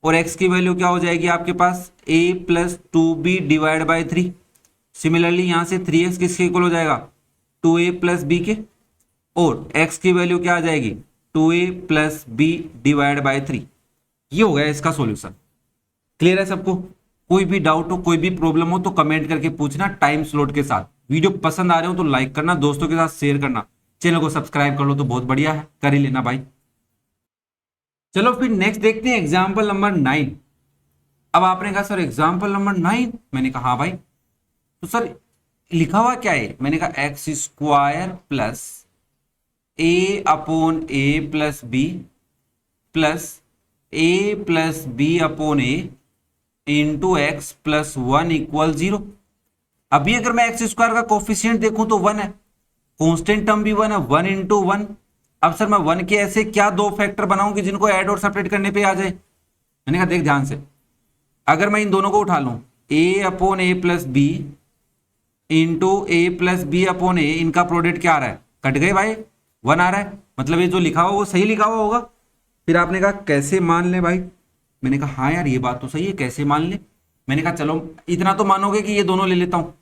और x की वैल्यू क्या हो जाएगी आपके पास a plus two b divide by 3। Similarly यहां से 3x किसके इक्वल हो जाएगा 2a प्लस बी के, और x की वैल्यू क्या आ जाएगी 2a plus b divide by 3। ये हो गया इसका सॉल्यूशन। क्लियर है सबको? कोई भी डाउट हो, कोई भी प्रॉब्लम हो तो कमेंट करके पूछना टाइम स्लॉट के साथ, वीडियो पसंद आ रहे हो तो लाइक करना, दोस्तों के साथ शेयर करना, चैनल को सब्सक्राइब कर लो तो बहुत बढ़िया है, कर ही लेना भाई। चलो फिर नेक्स्ट देखते हैं एग्जाम्पल नंबर 9। अब आपने कहा सर एग्जाम्पल नंबर 9, मैंने कहा हाँ भाई। तो सर लिखा हुआ क्या है, मैंने कहा x square plus A upon a plus b plus a plus b upon a into x plus 1 equal 0। अभी अगर मैं एक्स स्क्वायर का कोफिशियंट देखूं तो 1 है, कांस्टेंट टर्म भी 1 है, 1 इंटू 1। अब सर मैं 1 के ऐसे क्या दो फैक्टर बनाऊं कि जिनको ऐड और सेपरेट करने पे आ जाए। मैंने कहा देख ध्यान से, अगर मैं इन दोनों को उठा लूं ए upon a plus b into a plus b upon ए, इनका प्रोडक्ट क्या आ रहा है, कट गए भाई, 1 आ रहा है, मतलब ये जो लिखा हुआ वो सही लिखा हुआ होगा। फिर आपने कहा कैसे मान ले भाई, मैंने कहा हाँ यार ये बात तो सही है, कैसे मान ले। मैंने कहा चलो इतना तो मानोगे कि ये दोनों ले लेता हूँ।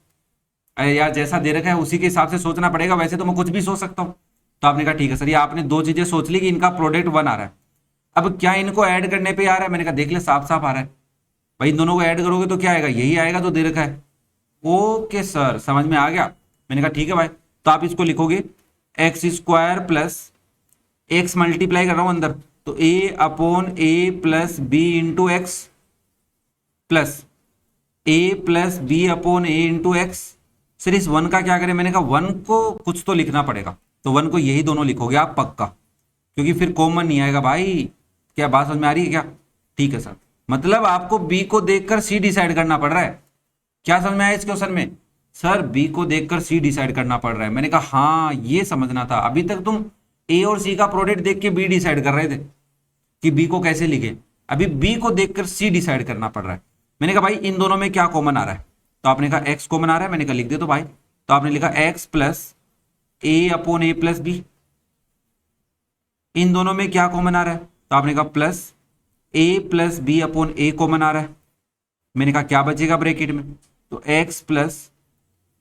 अरे यार जैसा दे रखा है उसी के हिसाब से सोचना पड़ेगा, वैसे तो मैं कुछ भी सोच सकता हूँ। तो आपने कहा ठीक है सर, ये आपने दो चीजें सोच ली कि इनका प्रोडक्ट 1 आ रहा है, अब क्या इनको ऐड करने पे आ रहा है। मैंने कहा देख ले साफ साफ आ रहा है भाई, इन दोनों को ऐड करोगे तो क्या आएगा, यही आएगा जो दे रखा है। ओके सर समझ में आ गया। मैंने कहा ठीक है भाई, तो आप इसको लिखोगे x square plus x multiply कर रहा हूं अंदर, तो a upon a plus b into x plus a plus b upon a into x. Sir इस 1 का क्या करें, मैंने कहा 1 को कुछ तो लिखना पड़ेगा, तो 1 को यही दोनों लिखोगे आप पक्का, क्योंकि फिर कॉमन नहीं आएगा भाई। क्या बात समझ में आ रही है क्या? ठीक है सर, मतलब आपको बी को देखकर सी डिसाइड करना पड़ रहा है। क्या समझ में आया इस क्वेश्चन में? सर बी को देखकर सी डिसाइड करना पड़ रहा है। मैंने कहा हाँ ये समझना था, अभी तक तुम ए और सी का प्रोडक्ट देख के बी डिसाइड कर रहे थे कि बी को कैसे लिखे, अभी बी को देखकर सी डिसाइड करना पड़ रहा है। मैंने कहा भाई इन दोनों में क्या कॉमन आ रहा है, तो आपने कहा एक्स कॉमन आ रहा है, मैंने कहा लिख दे तो भाई। तो आपने लिखा x plus A upon a plus B. इन दोनों में क्या कॉमन आ रहा है, तो आपने कहा plus a plus b upon A common आ रहा है। मैंने कहा क्या बचेगा ब्रैकेट में, तो x plus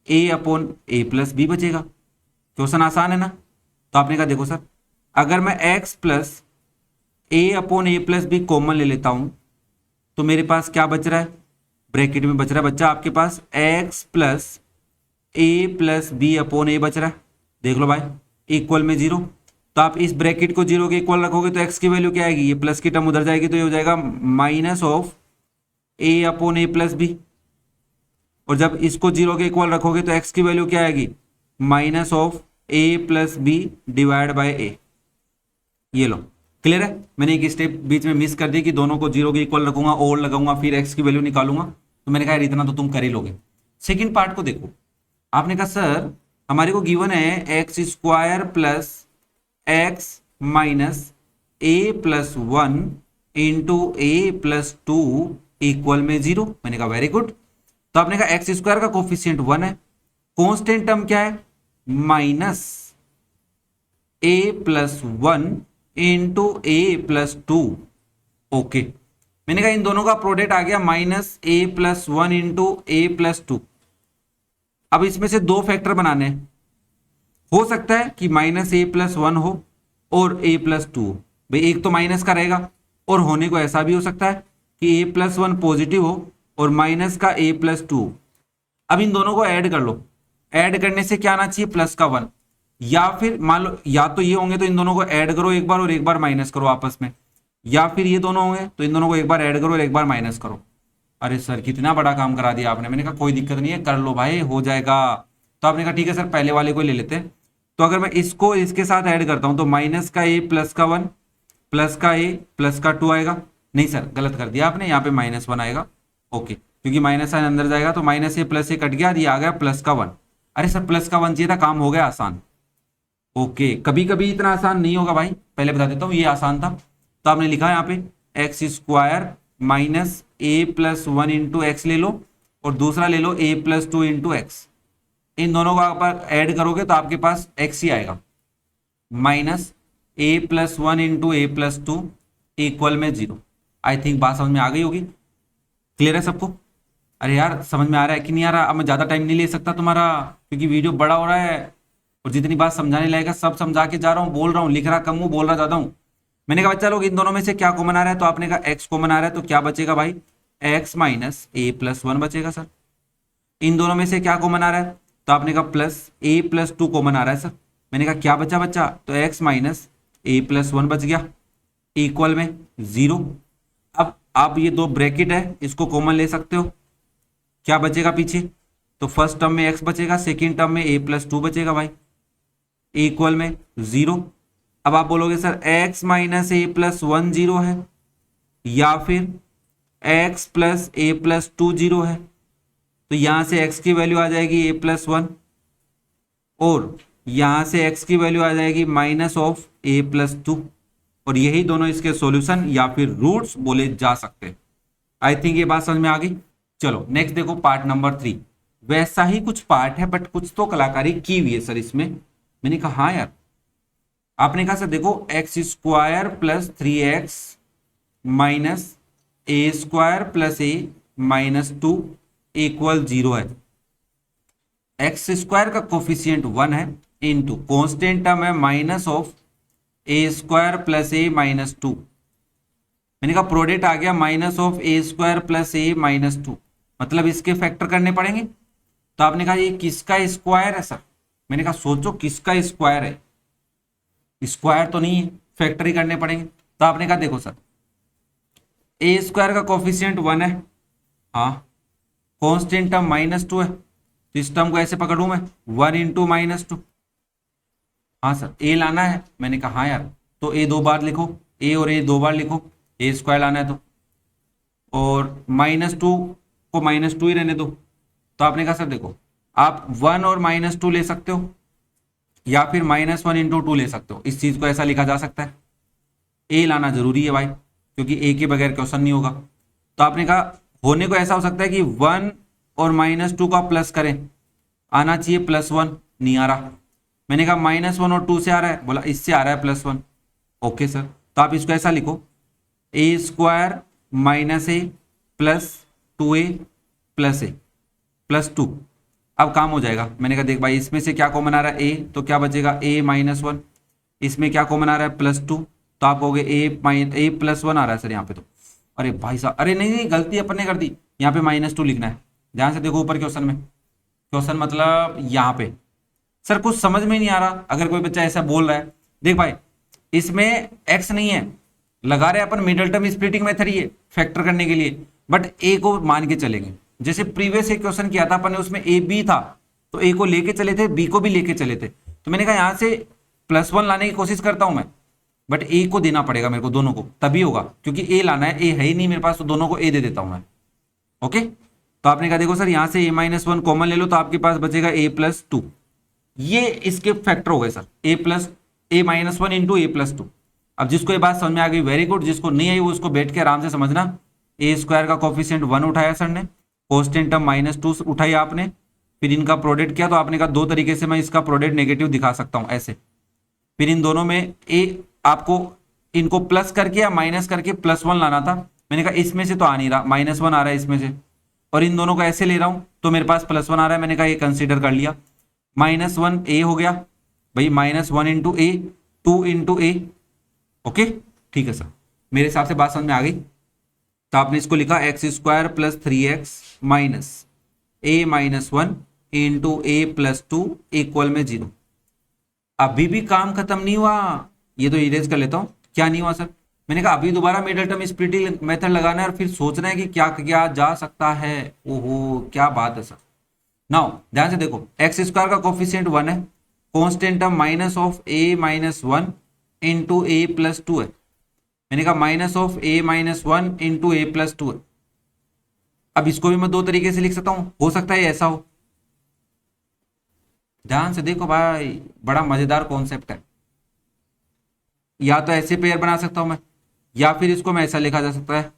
A upon a plus B बचेगा। क्वेश्चन आसान है ना। तो आपने कहा देखो सर, अगर मैं x plus A upon a plus B common ले लेता हूं तो मेरे पास क्या बच रहा है, ब्रैकेट में बच रहा है बच्चा आपके पास x plus a plus b upon ए बच रहा है। देख लो भाई इक्वल में 0। तो आप इस ब्रैकेट को 0 के इक्वल रखोगे तो एक्स की वैल्यू क्या आएगी, ये प्लस की टर्म उधर जाएगी तो ये हो जाएगा minus of a upon a plus b. और जब इसको 0 के इक्वल रखोगे तो एक्स की वैल्यू क्या आएगी, minus of a plus b divide by a. ये लो क्लियर है। मैंने एक स्टेप बीच में मिस कर दी कि दोनों को 0 के इक्वल रखूंगा और लगाऊंगा फिर एक्स की वैल्यू निकालूंगा, तो मैंने कहा यार इतना तो तुम कर ही लोगे। सेकंड पार्ट को देखो, आपने कहा सर हमारे को गिवन है x square plus x minus a plus 1 into a plus 2 equal में 0। मैंने कहा वेरी गुड। तो आपने कहा एक्स स्क्वायर का कोफिशिएंट 1 है, कांस्टेंट टर्म क्या है, minus a plus 1 into a plus 2। Okay, मैंने कहा इन दोनों का प्रोडक्ट आ गया minus a plus 1 into a plus 2। अब इसमें से दो फैक्टर बनाने हैं, हो सकता है कि माइनस ए प्लस 1 हो और ए प्लस 2 हो। भाई एक तो माइनस का रहेगा, और होने को ऐसा भी हो सकता है कि ए प्लस 1 पॉजिटिव हो और माइनस का ए प्लस 2। अब इन दोनों को ऐड कर लो, ऐड करने से क्या आना चाहिए, प्लस का 1। या फिर मान लो या तो ये होंगे तो इन दोनों को ऐड करो एक बार और एक बार माइनस करो आपस में, या फिर ये दोनों होंगे तो इन दोनों को एक बार ऐड करो और एक बार माइनस करो। अरे सर कितना बड़ा काम करा दिया आपने। मैंने कहा कोई दिक्कत नहीं है, कर लो भाई हो जाएगा। तो आपने कहा ठीक है सर पहले वाले को ले लेते हैं। तो अगर मैं इसको इसके साथ ऐड करता हूं तो माइनस का ए प्लस का 1 प्लस का ए प्लस का 2 आएगा। नहीं सर गलत कर दिया आपने, यहाँ पे -1 आएगा। ओके, क्योंकि माइनस साइन अंदर जाएगा तो minus a plus A cut गया, ये आ गया प्लस का 1। अरे सर प्लस का 1 चाहिए था, काम हो गया आसान। ओके, कभी कभी इतना आसान नहीं होगा भाई, पहले बता देता हूँ ये आसान था। तो आपने लिखा यहाँ पे x square minus a plus 1 into x ले लो और दूसरा ले लो ए प्लस 2 इंटू एक्स। इन दोनों को आप ऐड करोगे तो आपके पास एक्स ही आएगा, minus a plus 1 into a plus 2 equal में 0। आई थिंक बात समझ में आ गई होगी, क्लियर है सबको? अरे यार समझ में आ रहा है कि नहीं आ रहा? अब मैं ज़्यादा टाइम नहीं ले सकता तुम्हारा, क्योंकि वीडियो बड़ा हो रहा है और जितनी बात समझाने लगेगा सब समझा के जा रहा हूँ, बोल रहा हूँ, लिख रहा कम हूँ, बोल रहा ज़्यादा हूँ। मैंने कहा बच्चा लोग इन दोनों में से क्या कॉमन आ रहा है, तो आपने कहा एक्स कॉमन आ रहा है, तो क्या बचेगा भाई, एक्स माइनस ए प्लस 1 बचेगा सर। इन दोनों में से क्या कॉमन आ रहा है, तो आपने कहा प्लस ए प्लस 2 कॉमन आ रहा है सर। मैंने कहा क्या बचा बच्चा, तो x माइनस ए प्लस 1 बच गया इक्वल में 0। अब आप ये दो ब्रैकेट है इसको कॉमन ले सकते हो, क्या बचेगा पीछे, तो फर्स्ट टर्म में x बचेगा, सेकेंड टर्म में a प्लस 2 बचेगा भाई इक्वल में 0। अब आप बोलोगे sir x minus a plus 1 0 है या फिर x प्लस ए प्लस 2 0 है, तो यहां से x की वैल्यू आ जाएगी a प्लस 1 और यहां से x की वैल्यू आ जाएगी माइनस ऑफ a प्लस 2, और यही दोनों इसके सॉल्यूशन या फिर रूट्स बोले जा सकते हैं। आई थिंक ये बात समझ में आ गई। चलो नेक्स्ट देखो पार्ट नंबर 3। वैसा ही कुछ पार्ट है बट कुछ तो कलाकारी की हुई है सर इसमें। मैंने कहा हाँ यार, आपने कहा सर देखो x square plus 3x minus a square plus a minus 2 equal 0 है। एक्स स्क्वायर का कोफिशियंट 1 है इंटू कॉन्स्टेंट टर्म है minus of a square plus a minus 2। मैंने कहा प्रोडक्ट आ गया minus of a square plus a minus 2, मतलब इसके फैक्टर करने पड़ेंगे। तो आपने कहा ये किसका स्क्वायर है सर, मैंने कहा सोचो किसका स्क्वायर है, स्क्वायर तो नहीं है, फैक्टर ही करने पड़ेंगे। तो आपने कहा देखो सर ए स्क्वायर का कोफिशियंट 1 है, हाँ कॉन्स्टेंट टर्म माइनस 2 है, तो इस टर्म को ऐसे पकड़ू मैं 1 इंटू माइनस 2। हाँ सर ए लाना है, मैंने कहा हाँ यार, तो ए 2 बार लिखो, ए और ए 2 बार लिखो, ए स्क्वायर लाना है तो, और माइनस 2 को माइनस 2 ही रहने दो। तो आपने कहा सर देखो आप 1 और माइनस 2 ले सकते हो या फिर माइनस 1 इंटू 2 ले सकते हो, इस चीज को ऐसा लिखा जा सकता है। ए लाना जरूरी है भाई क्योंकि ए के बगैर क्वेश्चन नहीं होगा। तो आपने कहा होने को ऐसा हो सकता है कि 1 और माइनस 2 का प्लस करें, आना चाहिए प्लस 1, नहीं आ रहा। मैंने कहा माइनस 1 और 2 से आ रहा है, बोला इससे आ रहा है प्लस 1। ओके सर, तो आप इसको ऐसा लिखो ए square minus a plus 2a plus a plus 2। अब काम हो जाएगा। मैंने कहा देख भाई इसमें से क्या कॉमन आ रहा है ए, तो क्या बचेगा a माइनस 1, इसमें क्या कॉमन आ रहा है प्लस 2, तो आप कहोगे ए प्लस 1 आ रहा है सर यहाँ पे। तो अरे भाई साहब, अरे नहीं नहीं गलती अपन ने कर दी, यहाँ पे माइनस 2 लिखना है। ध्यान से देखो ऊपर क्वेश्चन में, क्वेश्चन मतलब यहाँ पे सर कुछ समझ में नहीं आ रहा। अगर कोई बच्चा ऐसा बोल रहा है, देख भाई इसमें x नहीं है, लगा रहे अपन मिडल टर्म स्प्लिटिंग मेथड ही है फैक्टर करने के लिए, बट a को मान के चलेंगे। जैसे प्रीवियस एक क्वेश्चन किया था अपन ने, उसमें a b था तो a को लेके चले थे, b को भी लेके चले थे। तो मैंने कहा यहाँ से प्लस 1 लाने की कोशिश करता हूं मैं, बट a को देना पड़ेगा मेरे को, दोनों को, तभी होगा क्योंकि a लाना है, a है ही नहीं मेरे पास, तो दोनों को a दे देता हूं मैं। ओके, तो आपने कहा देखो सर यहाँ से a माइनस 1 कॉमन ले लो, तो आपके पास बचेगा a प्लस 2। ये इसके फैक्टर हो गए sir, a minus 1 into a plus 2। अब जिसको ये बात समझ में आ गई वेरी गुड, जिसको नहीं आई वो उसको बैठ के आराम से समझना। ए स्क्वायर का कोफिशिएंट 1 उठाया सर ने, कॉन्स्टेंट टर्म माइनस 2 उठाई आपने, फिर इनका प्रोडक्ट किया। तो आपने कहा दो तरीके से मैं इसका प्रोडक्ट नेगेटिव दिखा सकता हूं, ऐसे। फिर इन दोनों में ए आपको इनको प्लस करके या माइनस करके प्लस 1 लाना था। मैंने कहा इसमें से तो आ नहीं रहा, माइनस 1 आ रहा है इसमें से, और इन दोनों को ऐसे ले रहा हूं तो मेरे पास प्लस 1 आ रहा है। मैंने कहा ये कंसिडर कर लिया, माइनस 1 ए हो गया भाई, माइनस 1 इंटू ए, 2 इंटू ए। ओके ठीक है सर, मेरे हिसाब से बात समझ में आ गई। तो आपने इसको लिखा x square plus 3x minus a minus 1 into a plus 2 equal में 0। अभी भी काम खत्म नहीं हुआ, ये तो इरेज कर लेता हूं। क्या नहीं हुआ सर, मैंने कहा अभी दोबारा मिडल टर्म स्प्लिटिंग मेथड लगाना है और फिर सोचना है कि क्या किया जा सकता है। ओहो क्या बात है सर। नाउ ध्यान से देखो, एक्स स्क्वायर का कोफिशिएंट 1 है, constant term minus of A minus 1 into a plus 2 है। मैंने कहा minus of A minus 1 into a plus 2 है। अब इसको भी मैं दो तरीके से लिख सकता हूं, हो सकता है ऐसा हो। ध्यान से देखो भाई, बड़ा मजेदार कॉन्सेप्ट है। या तो ऐसे पेयर बना सकता हूं मैं, या फिर इसको मैं ऐसा लिखा जा सकता है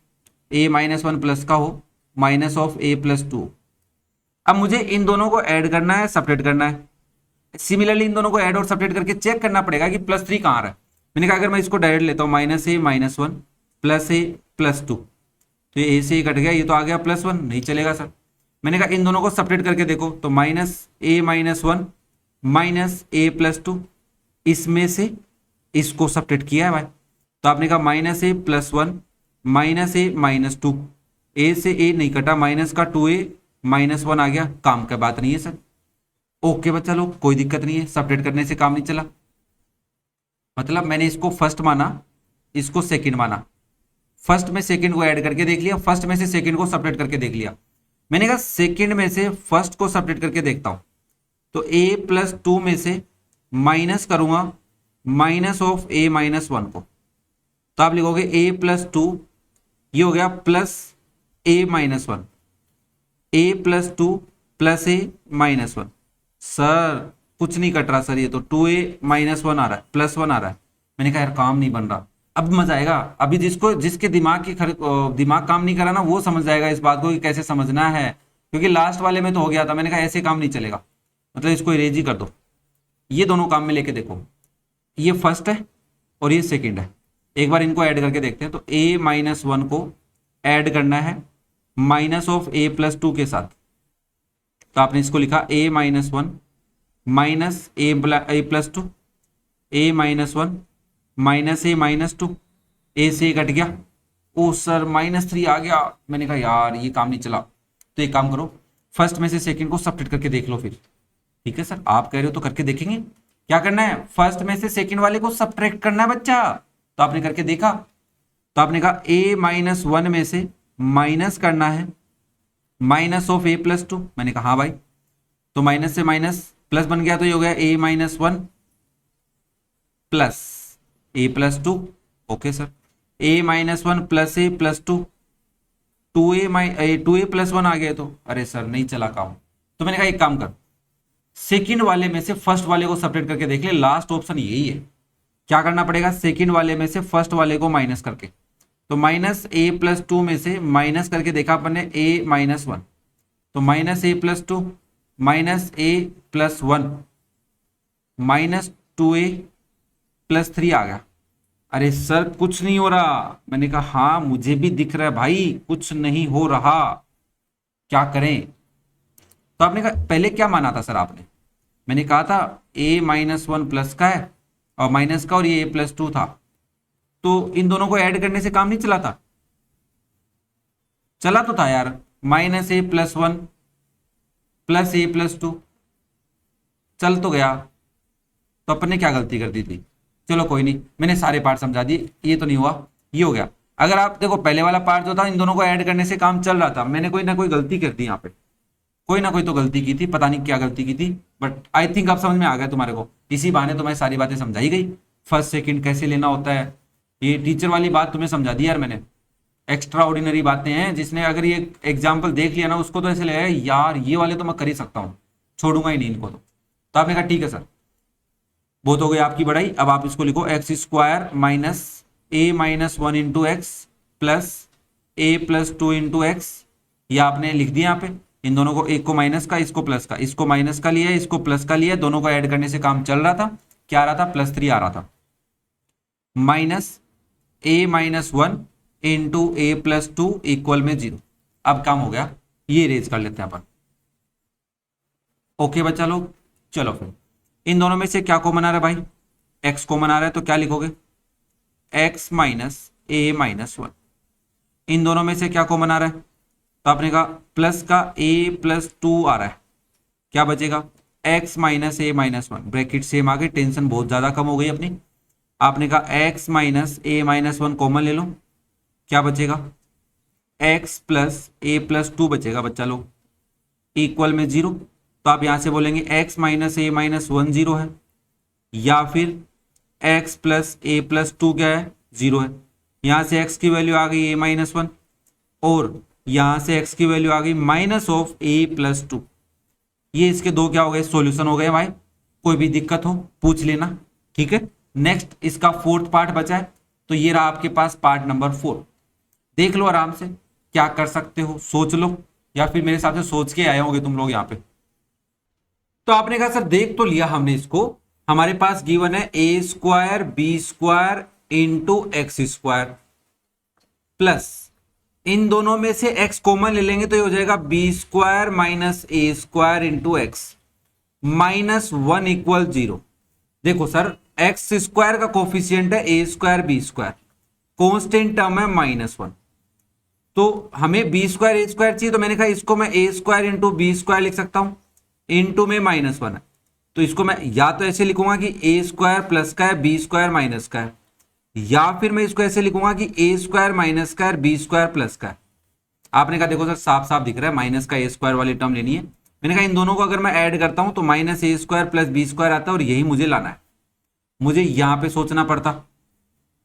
ए माइनस 1 प्लस का हो माइनस ऑफ ए प्लस 2। अब मुझे इन दोनों को ऐड करना है, सपरेट करना है। सिमिलरली इन दोनों को ऐड और सपरेट करके चेक करना पड़ेगा कि प्लस 3 कहाँ आ रहा है। मैंने कहा अगर मैं इसको डायरेक्ट लेता हूँ minus a minus 1 plus a plus 2, तो ये ए से ही कट गया, ये तो आ गया प्लस 1, नहीं चलेगा सर। मैंने कहा इन दोनों को सपरेट करके देखो, तो minus a minus 1 minus a plus 2, इसमें से इसको सपरेट किया है भाई। तो आपने कहा minus a plus 1 minus a minus 2, ए से ए नहीं कटा, माइनस का 2a माइनस 1 आ गया, काम का बात नहीं है सर। ओके बच्चा लोग, कोई दिक्कत नहीं है, सेपरेट करने से काम नहीं चला। मतलब मैंने इसको फर्स्ट माना, इसको सेकंड माना, फर्स्ट में सेकंड को ऐड करके देख लिया, फर्स्ट में से सेकंड को सेपरेट करके देख लिया। मैंने कहा सेकंड में से फर्स्ट को सेपरेट करके देखता हूं, तो a प्लस टू में से माइनस करूंगा minus of a minus one को, तो आप लिखोगे a प्लस टू, ये हो गया plus a minus one, a plus two plus a minus one. Sir कुछ नहीं कट रहा सर, ये तो 2a माइनस वन आ रहा है, प्लस वन आ रहा है। मैंने कहा यार काम नहीं बन रहा। अब मजा आएगा, अभी जिसके दिमाग दिमाग काम नहीं करा ना, वो समझ जाएगा इस बात को कि कैसे समझना है, क्योंकि लास्ट वाले में तो हो गया था। मैंने कहा ऐसे काम नहीं चलेगा, मतलब इसको इरेज ही कर दो। ये दोनों काम में लेके देखो, ये फर्स्ट है और ये सेकंड है, एक बार इनको ऐड करके देखते हैं। तो a माइनस वन को ऐड करना है minus of a plus two के साथ, तो आपने इसको लिखा a minus one minus a plus two, a minus one minus a minus two, a से कट गया, ओ सर माइनस थ्री आ गया। मैंने कहा यार ये काम नहीं चला, तो एक काम करो, फर्स्ट में से सेकंड को सब्ट्रैक्ट करके देख लो फिर। ठीक है सर, आप कह रहे हो तो करके देखेंगे। क्या करना है, फर्स्ट में से सेकंड वाले को सब्ट्रैक्ट करना है बच्चा। तो आपने करके देखा, तो आपने कहा a माइनस वन में से माइनस करना है minus of a plus to. मैंने कहा हाँ भाई, तो माइनस से माइनस प्लस बन गया, तो ये हो गया a minus one plus a plus two. Okay sir, a minus one plus a plus two, two a plus one आ गया। तो अरे सर नहीं चला काम, तो मैंने कहा एक काम कर, सेकंड वाले में से फर्स्ट वाले को सेपरेट करके देख ले, लास्ट ऑप्शन यही है। क्या करना पड़ेगा, सेकंड वाले में से फर्स्ट वाले को माइनस करके, तो माइनस ए प्लस टू में से माइनस करके देखा अपन ने a माइनस वन, तो minus a plus to minus a plus one minus two a plus three आ गया। अरे सर कुछ नहीं हो रहा। मैंने कहा हाँ मुझे भी दिख रहा है भाई, कुछ नहीं हो रहा, क्या करें। तो आपने कहा पहले क्या माना था सर आपने, मैंने कहा था a माइनस वन प्लस का है और माइनस का, और ये a प्लस टू था, तो इन दोनों को ऐड करने से काम नहीं चला था। चला तो था यार, minus a plus one plus a plus to चल तो गया। तो अपन ने क्या गलती कर दी थी, चलो कोई नहीं, मैंने सारे पार्ट समझा दिए, ये तो नहीं हुआ, ये हो गया। अगर आप देखो पहले वाला पार्ट जो था, इन दोनों को ऐड करने से काम चल रहा था, मैंने कोई ना कोई गलती कर दी यहाँ पे, कोई ना कोई तो गलती की थी, पता नहीं क्या गलती की थी, बट आई थिंक अब समझ में आ गया तुम्हारे को। इसी बहाने तुम्हें सारी बातें समझाई गई, फर्स्ट सेकंड कैसे लेना होता है, ये टीचर वाली बात तुम्हें समझा दी यार मैंने। एक्स्ट्रा ऑर्डिनरी बातें हैं, जिसने अगर ये एग्जाम्पल देख लिया ना, उसको तो ऐसे लगेगा यार ये वाले तो मैं कर ही सकता हूँ, छोड़ूंगा ही नहीं इनको। तो आपने कहा ठीक है सर, बहुत हो गई आपकी बढ़ाई। अब आप इसको लिखो x square minus a minus one into x plus a plus two into x, ये आपने लिख दिया यहाँ पे। इन दोनों को, एक को माइनस का, इसको प्लस का, इसको माइनस का लिया, इसको प्लस का लिया, दोनों को ऐड करने से काम चल रहा था। क्या आ रहा था, प्लस थ्री आ रहा था, minus a minus one into a plus two equal में जीरो। अब काम हो गया, ये रेज कर लेते हैं अपन। ओके बच्चा लोग, चलो फिर इन दोनों में से क्या कॉमन आ रहा है भाई, एक्स कॉमन आ रहा है, तो क्या लिखोगे, x minus a minus one. इन दोनों में से क्या कॉमन आ रहा है, तो आपने कहा प्लस का ए प्लस टू आ रहा है, क्या बचेगा, x minus a minus one, bracket same आ गई, टेंशन बहुत ज्यादा कम हो गई अपनी। आपने कहा x minus a minus one common ले लो, क्या बचेगा, x plus a plus to बचेगा बच्चा लोग, इक्वल में जीरो। तो आप यहां से बोलेंगे x minus a minus one zero है, या फिर x plus a plus to क्या है, जीरो है। यहां से एक्स की वैल्यू आ गई ए माइनस वन, और यहां से एक्स की वैल्यू आ गई minus of a plus to. ये इसके दो क्या हो गए, सॉल्यूशन हो गए भाई। कोई भी दिक्कत हो पूछ लेना, ठीक है। नेक्स्ट इसका फोर्थ पार्ट बचा है, तो ये रहा आपके पास पार्ट नंबर 4। देख लो आराम से क्या कर सकते हो, सोच लो, या फिर मेरे साथ से सोच के आए होंगे तुम लोग यहाँ पे। तो आपने कहा सर देख तो लिया हमने इसको, हमारे पास गिवन है a square b square into x square plus, इन दोनों में से x कॉमन ले लेंगे तो ये हो जाएगा b square minus a square into x minus one equal zero. देखो सर एक्स स्क्वायर का कोफिशियंट है a square b square, constant term है माइनस वन, तो हमें बी स्क्वायर ए स्क्वायर चाहिए, तो मैंने कहा इसको मैं ए स्क्वायर इंटू बी स्क्वायर लिख सकता हूं, इंटू में -1 है, तो इसको मैं या तो ऐसे लिखूंगा कि ए स्क्वायर प्लस का है बी स्क्वायर माइनस का है, या फिर मैं इसको ऐसे लिखूंगा कि ए स्क्वायर माइनस का है बी स्क्वायर प्लस का है। आपने कहा देखो सर साफ साफ दिख रहा है माइनस का ए स्क्वायर वाली टर्म लेनी है। मैंने कहा इन दोनों को अगर मैं ऐड करता हूं तो minus a square plus b square आता है और यही मुझे लाना है। मुझे यहां पे सोचना पड़ता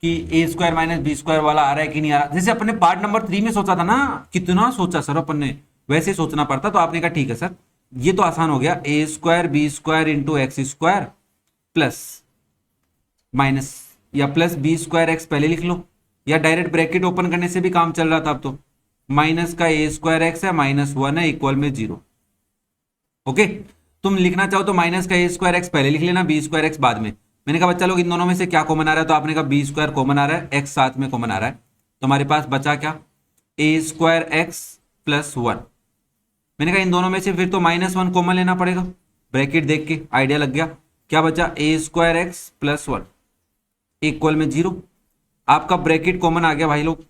कि ए स्क्वायर माइनस बी स्क्वायर वाला आ रहा है कि नहीं आ रहा, जैसे अपने पार्ट नंबर 3 में सोचा था ना, कितना सोचा सर अपन ने, वैसे सोचना पड़ता। तो आपने कहा ठीक है सर ये तो आसान हो गया, a square b square into x square plus minus या प्लस बी स्क्वायर एक्स पहले लिख लो, या डायरेक्ट ब्रैकेट ओपन करने से भी काम चल रहा था। अब तो माइनस का ए स्क्वायर एक्स है -1 है इक्वल में 0। ओके, तुम लिखना चाहो तो माइनस का ए स्क्वायर एक्स पहले लिख लेना, बी स्क्वायर एक्स बाद में। मैंने कहा बच्चा लोग इन दोनों में से क्या कॉमन आ रहा है, तो आपने कहा बी स्क्वायर कॉमन आ रहा है, एक्स साथ में कॉमन आ रहा है, तो हमारे पास बचा क्या, ए स्क्वायर एक्स प्लस 1। मैंने कहा इन दोनों में से फिर तो -1 कॉमन लेना पड़ेगा, ब्रैकेट देख के आइडिया लग गया। क्या बचा, ए स्क्वायर एक्स प्लस 1 इक्वल में 0। आपका ब्रैकेट कॉमन आ गया भाई लोग,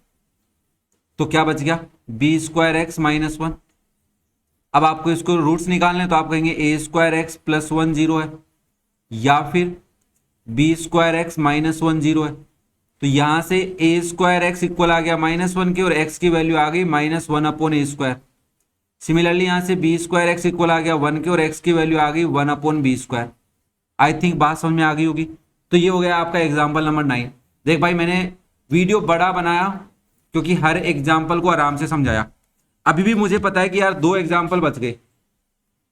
तो क्या बच गया, बी स्क्वायर एक्स -1। अब आपको इसको रूट्स निकालने, तो आप कहेंगे ए स्क्वायर एक्स प्लस 1 0 है, या फिर बी स्क्वायर एक्स -1 0 है। तो यहां से ए स्क्वायर एक्स इक्वल आ गया -1 के, और एक्स की वैल्यू आ गई -1 अपॉन ए स्क्वायर। सिमिलरली यहां से बी स्क्वायर एक्स इक्वल आ गया 1 के, और एक्स की वैल्यू आ गई 1 upon b square. I think बात समझ में आ गई होगी। तो ये हो गया आपका एग्जाम्पल नंबर 9। देख भाई मैंने वीडियो बड़ा बनाया क्योंकि हर एग्जाम्पल को आराम से समझाया। अभी भी मुझे पता है कि यार 2 एग्जाम्पल बच गए,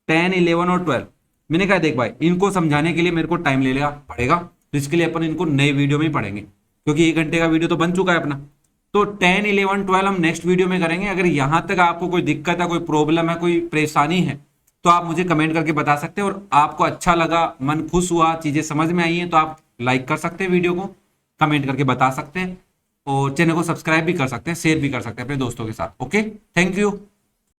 10, 11 और 12। मैंने कहा देख भाई इनको समझाने के लिए मेरे को टाइम ले लेगा पड़ेगा, तो इसके लिए अपन इनको नए वीडियो में ही पढ़ेंगे, क्योंकि 1 घंटे का वीडियो तो बन चुका है अपना। तो 10, 11, 12 हम नेक्स्ट वीडियो में करेंगे। अगर यहां तक आपको कोई दिक्कत है, कोई प्रॉब्लम है, कोई परेशानी है, तो आप मुझे कमेंट करके बता सकते हैं। और आपको अच्छा लगा, मन खुश हुआ, चीजें समझ में आई हैं, तो आप लाइक कर सकते हैं वीडियो को, कमेंट करके बता सकते हैं, और चैनल को सब्सक्राइब भी कर सकते हैं, शेयर भी कर सकते हैं अपने दोस्तों के साथ। Okay, thank you.